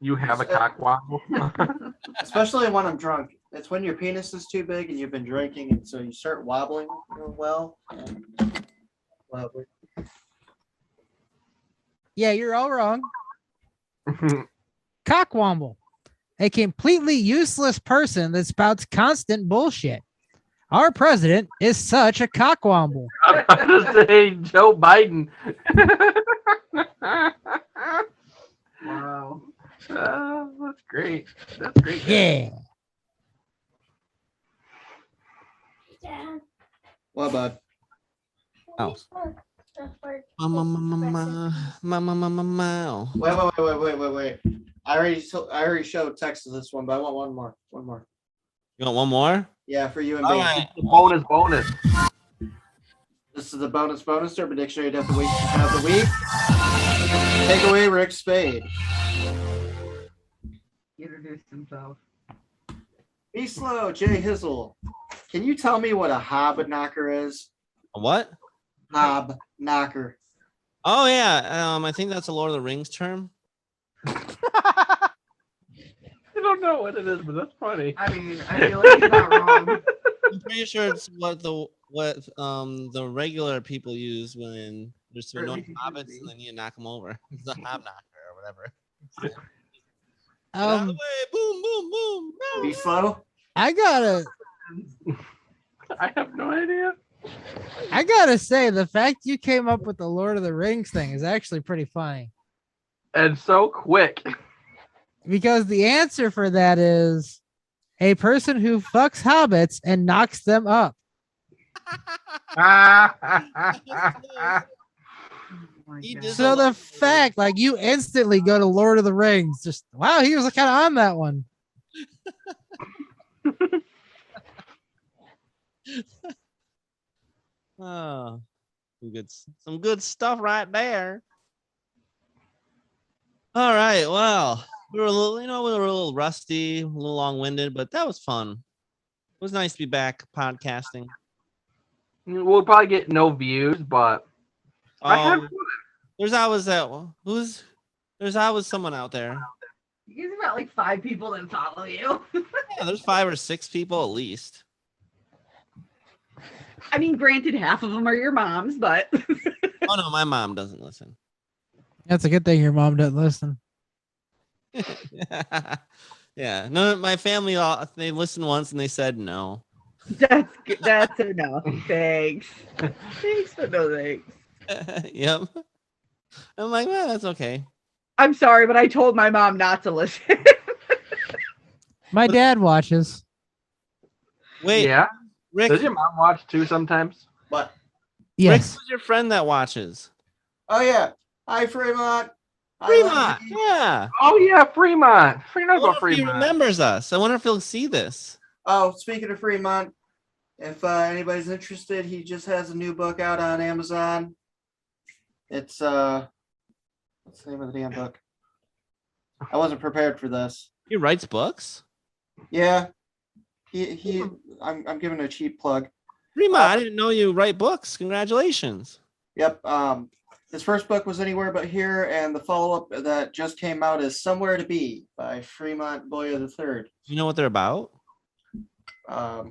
F: You have a cock wobble.
A: Especially when I'm drunk. It's when your penis is too big and you've been drinking, and so you start wobbling real well. Wobbly.
D: Yeah, you're all wrong. Cockwomble, a completely useless person that spouts constant bullshit. Our president is such a cockwomble.
F: I'm about to say Joe Biden.
E: Wow.
F: That's great. That's great.
D: Yeah.
G: Dad.
A: What, bud?
B: Oh.
G: This work. This work.
B: Mama.
A: Wait. I already showed text to this one, but I want one more. One more.
B: You want one more?
A: Yeah, for you and
B: All
A: me.
B: right.
F: Bonus.
A: This is the bonus Urban Dictionary of the week. Take away Ric Spade.
E: He introduced himself.
A: Be slow, Jay Hizzle. Can you tell me what a hob knocker is?
B: A what?
A: Hob knocker.
B: Oh yeah. I think that's a Lord of the Rings term.
F: I don't know what it is, but that's funny.
E: I mean, I feel like he's not wrong.
B: I'm pretty sure it's what the regular people use when there's some
E: Or at
B: annoying
E: least it should
B: hobbits
E: be.
B: and they need to knock them over. It's a hobknocker or whatever. Get out of the way. Boom, boom, boom.
A: Be slow.
D: I gotta
F: I have no idea.
D: say, the fact you came up with the Lord of the Rings thing is actually pretty funny.
F: And so quick.
D: Because the answer for that is a person who fucks hobbits and knocks them up.
E: Oh my
B: He
E: God.
B: did
D: So the fact, like, you instantly go to Lord of the Rings. Just wow, he was kind of on that one.
B: Oh, some good stuff right there. All right, well, we were a little rusty, a little long-winded, but that was fun. It was nice to be back podcasting.
F: We'll probably get no views, but I have
B: There's always there's always someone out there.
E: You guys have got like 5 people that follow you.
B: Yeah, there's 5 or 6 people at least.
E: I mean, granted, half of them are your moms, but
B: Oh no, my mom doesn't listen.
D: That's a good thing your mom doesn't listen.
B: Yeah, no, my family they listened once and they said no.
E: that's a no. Thanks. Thanks, but no thanks.
B: Yep. I'm like, well, that's okay.
E: I'm sorry, but I told my mom not to listen.
D: My dad watches.
B: Wait,
F: yeah.
B: Rick,
F: Does your mom watch too sometimes?
A: What?
D: Yes.
B: who's your friend that watches?
A: Oh yeah. Hi, Fremont. I
B: Fremont.
A: love you.
B: Yeah.
F: Oh yeah, Fremont. He
B: I
F: knows
B: wonder
F: about
B: if he
F: Fremont.
B: remembers us. I wonder if he'll see this.
A: Oh, speaking of Fremont, if anybody's interested, he just has a new book out on Amazon. It's what's the name of the damn book? I wasn't prepared for this.
B: He writes books.
A: Yeah. I'm giving a cheap plug.
B: Fremont, I didn't know you write books. Congratulations.
A: Yep. His first book was Anywhere But Here, and the follow-up that just came out is Somewhere to Be by Fremont Boyer III.
B: Do you know what they're about?
A: No,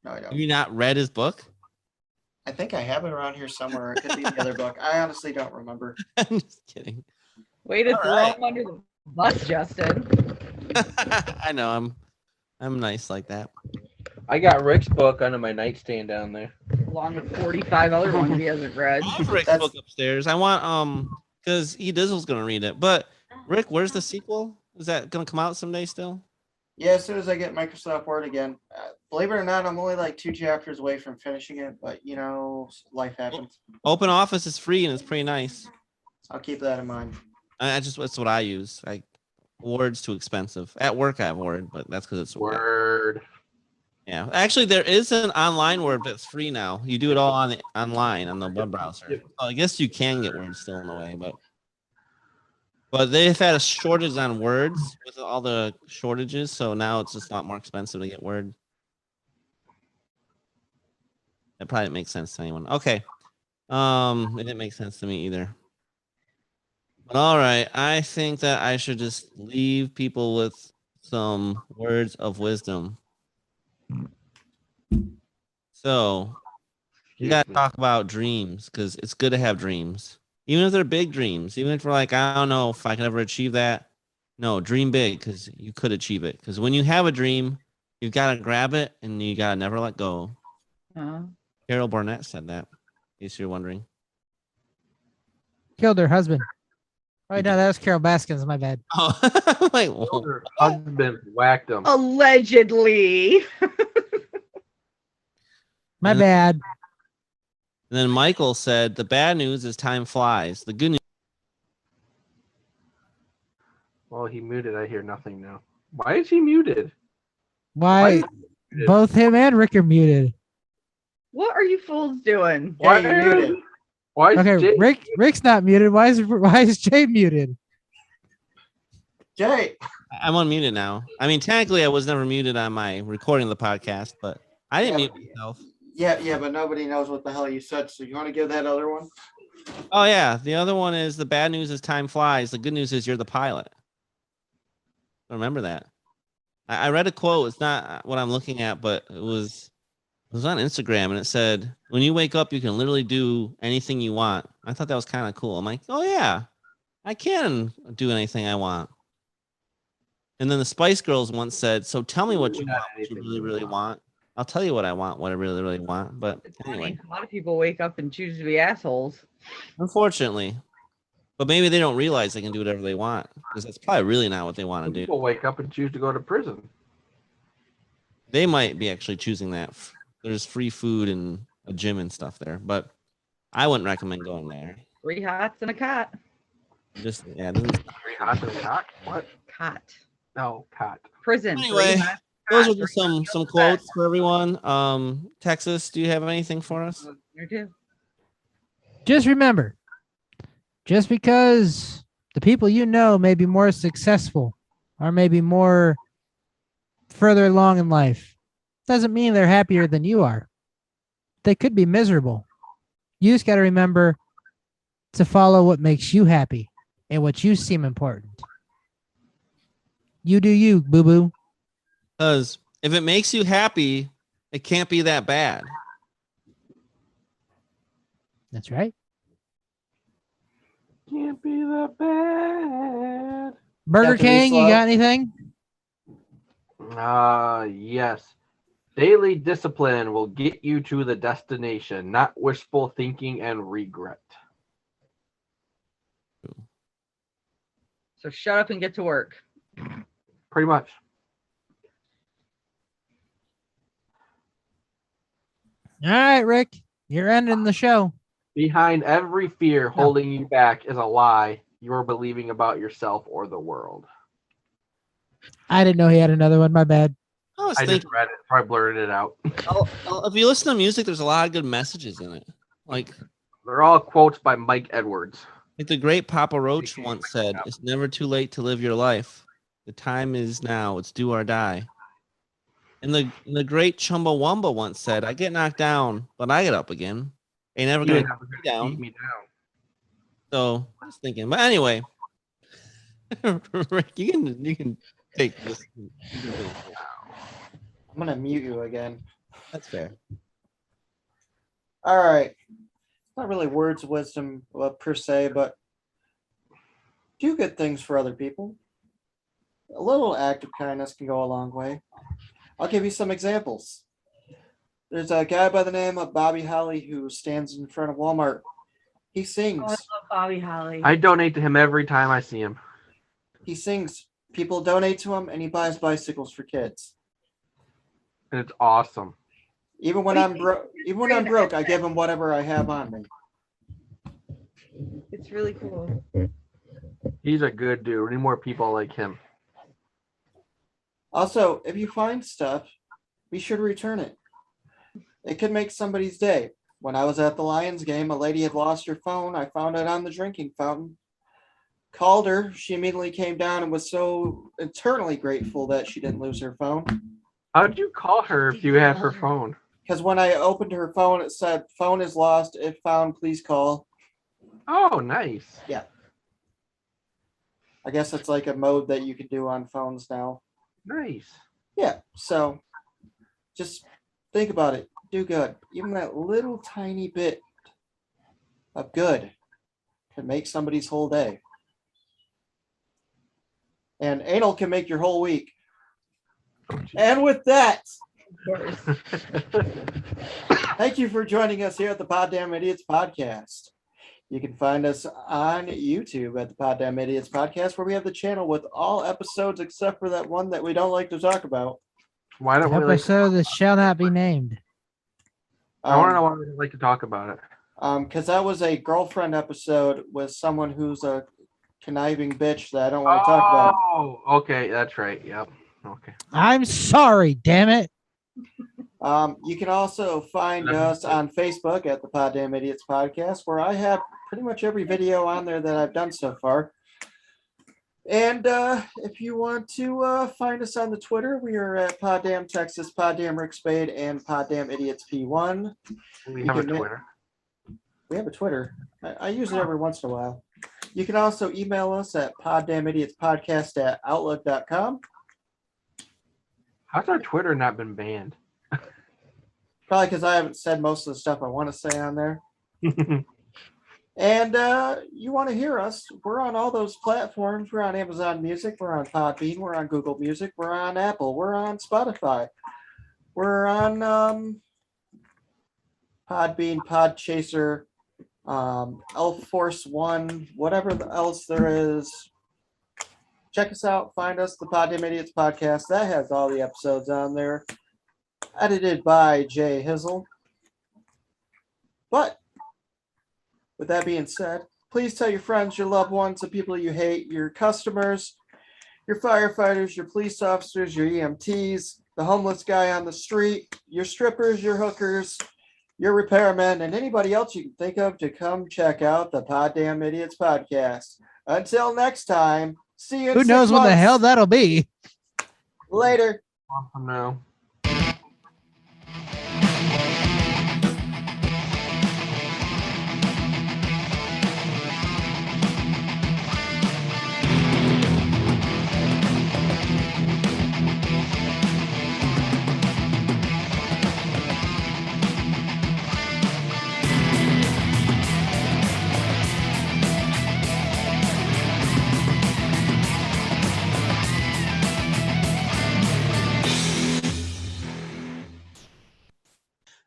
A: I
B: Have
A: don't.
B: you not read his book?
A: I think I have it around here somewhere. It could be the other book. I honestly don't remember.
B: I'm just kidding.
E: Way to
B: All
E: throw
B: right.
E: him under the bus, Justin.
B: I know I'm nice like that.
F: I got Rick's book under my nightstand down there.
E: Along with 45 other ones he hasn't read.
B: I have Rick's
A: That's-
B: book upstairs. I want because Dizzle's gonna read it. But Rick, where's the sequel? Is that gonna come out someday still?
A: Yeah, as soon as I get Microsoft Word again. Believe it or not, I'm only like 2 chapters away from finishing it, but you know, life happens.
B: Open Office is free and it's pretty nice.
A: I'll keep that in mind.
B: That's what I use. Word's too expensive. At work I have Word, but that's because it's
F: Word.
B: Yeah, actually, there is an online Word that's free now. You do it all online on the web browser.
F: Yep.
B: So I guess you can get Word still in a way, but they've had a shortage on words with all the shortages, so now it's just a lot more expensive to get Word. That probably didn't make sense to anyone. Okay, it didn't make sense to me either. But all right, I think that I should just leave people with some words of wisdom. So we
F: Excuse
B: got to
F: me.
B: talk about dreams because it's good to have dreams, even if they're big dreams. Even if we're like, I don't know if I can ever achieve that. No, dream big because you could achieve it. Because when you have a dream, you've got to grab it and you got to never let go.
E: Uh,
B: Carol Burnett said that, in case you're wondering.
D: Killed her husband. Oh, no, that was Carol Baskins. My bad.
B: Oh, like,
F: Her husband whacked him.
E: allegedly.
D: My
B: And-
D: bad.
B: And then Michael said, the bad news is time flies. The good news.
F: Well, he muted. I hear nothing now. Why is he muted?
D: Why?
F: is he muted?
D: Both him and Rick are muted.
E: What are you fools doing?
F: Why
A: Yeah, you're muted.
F: Why is
D: Okay,
F: Jay?
D: Rick's not muted. Why is Jay muted?
A: Jay,
B: I'm unmuted now. I mean, technically, I was never muted on my recording of the podcast, but I didn't
A: Yeah.
B: mute myself.
A: yeah, but nobody knows what the hell you said. So you want to give that other one?
B: Oh, yeah. The other one is the bad news is time flies. The good news is you're the pilot. Remember that. I read a quote. It's not what I'm looking at, but it was on Instagram, and it said, when you wake up, you can literally do anything you want. I thought that was kind of cool. I'm like, oh, yeah, I can do anything I want. And then the Spice Girls once said, so tell me what you want, what you really, really want. I'll tell you what I want, what I really, really want. But
E: It's
B: anyway,
E: funny. A lot of people wake up and choose to be assholes.
B: unfortunately. But maybe they don't realize they can do whatever they want because that's probably really not what they want to do.
F: People wake up and choose to go to prison.
B: They might be actually choosing that. There's free food and a gym and stuff there, but I wouldn't recommend going there.
E: 3 hots and a cot.
B: Just yeah. This is-
F: Three hots and a cot? What?
E: Cot.
F: No, cot.
E: Prison.
B: Anyway,
E: 3 hots,
B: those
E: cot.
B: are just some quotes for everyone. Texas, do you have anything for us?
E: Here too.
D: Just remember, just because the people you know may be more successful or maybe more further along in life doesn't mean they're happier than you are. They could be miserable. You just got to remember to follow what makes you happy and what you seem important. You do you, boo-boo.
B: Because if it makes you happy, it can't be that bad.
D: That's right.
F: Can't be that bad.
D: Burger
A: Have to be
D: King, you
A: slow.
D: got anything?
F: Yes. Daily discipline will get you to the destination, not wishful thinking and regret.
E: So shut up and get to work.
F: Pretty much.
D: All right, Rick, you're ending the show.
F: Behind every fear holding you back is a lie you're believing about yourself or the world.
D: I didn't know he had another one. My bad.
B: I was
F: I
B: thinking,
F: just read it, so I blurted it out.
B: if you listen to music, there's a lot of good messages in it. Like
F: They're all quotes by Mike Edwards.
B: the great Papa Roach once said, "It's never too late to live your life. The time is now. It's do or die." And the great Chumbawamba once said, "I get knocked down, but I get up again. Ain't never
F: You
B: gonna
F: ain't never
B: knock me
F: gonna
B: down."
F: keep me down.
B: So I was thinking, but anyway, Rick, you can take this.
A: I'm gonna mute you again.
B: That's fair.
A: All right. Not really words of wisdom per se, but do good things for other people. A little act of kindness can go a long way. I'll give you some examples. There's a guy by the name of Bobby Holly who stands in front of Walmart. He sings.
E: Oh, I love Bobby Holly.
F: I donate to him every time I see him.
A: He sings. People donate to him, and he buys bicycles for kids.
F: And it's awesome.
A: Even when I'm broke, I give him whatever I have on me.
E: It's really cool.
F: He's a good dude. We need more people like him.
A: Also, if you find stuff, be sure to return it. It could make somebody's day. When I was at the Lions game, a lady had lost her phone. I found it on the drinking fountain. Called her. She immediately came down and was so eternally grateful that she didn't lose her phone.
F: How'd you call her if you had her phone?
A: Because when I opened her phone, it said, "Phone is lost. If found, please call."
F: Oh, nice.
A: Yeah. I guess it's like a mode that you can do on phones now.
F: Nice.
A: Yeah, so just think about it. Do good. Even that little tiny bit of good can make somebody's whole day. And anal can make your whole week. And with that, thank you for joining us here at the Poddamn Idiotz podcast. You can find us on YouTube at the Poddamn Idiotz podcast, where we have the channel with all episodes except for that one that we don't like to talk about.
F: Why don't we like?
D: Episode that shall not be named.
F: I want to know why we don't like to talk about it.
A: Because that was a girlfriend episode with someone who's a conniving bitch that I don't want to talk about.
F: Oh, okay, that's right. Yep. Okay.
D: I'm sorry, damn it.
A: You can also find us on Facebook at the Poddamn Idiotz podcast, where I have pretty much every video on there that I've done so far. And if you want to find us on the Twitter, we are at Poddamn Texas, Poddamn Ric Spade, and Poddamn Idiotz P1.
F: We have a Twitter.
A: We have a Twitter. I use it every once in a while. You can also email us at poddamnidiotspodcast@outlook.com.
F: How's our Twitter not been banned?
A: Probably because I haven't said most of the stuff I want to say on there. And you want to hear us, we're on all those platforms. We're on Amazon Music. We're on Podbean. We're on Google Music. We're on Apple. We're on Spotify. We're on Podbean, Podchaser, Elf Force One, whatever else there is. Check us out. Find us, the Poddamn Idiotz podcast. That has all the episodes on there. Edited by Jay Hizzle. But with that being said, please tell your friends, your loved ones, the people you hate, your customers, your firefighters, your police officers, your EMTs, the homeless guy on the street, your strippers, your hookers, your repairmen, and anybody else you can think of to come check out the Poddamn Idiotz podcast. Until next time, see you in
D: Who knows
A: 6
D: when the
A: months.
D: hell that'll be?
A: Later.
F: No.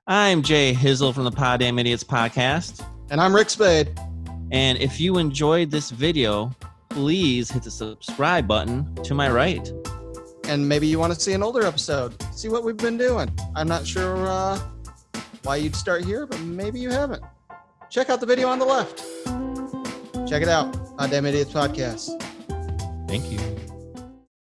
B: I'm Jay Hizzle from the Poddamn Idiotz podcast.
C: And I'm Ric Spade.
B: And if you enjoyed this video, please hit the subscribe button to my right.
C: And maybe you want to see an older episode. See what we've been doing. I'm not sure why you'd start here, but maybe you haven't. Check out the video on the left. Check it out. Poddamn Idiotz podcast.
B: Thank you.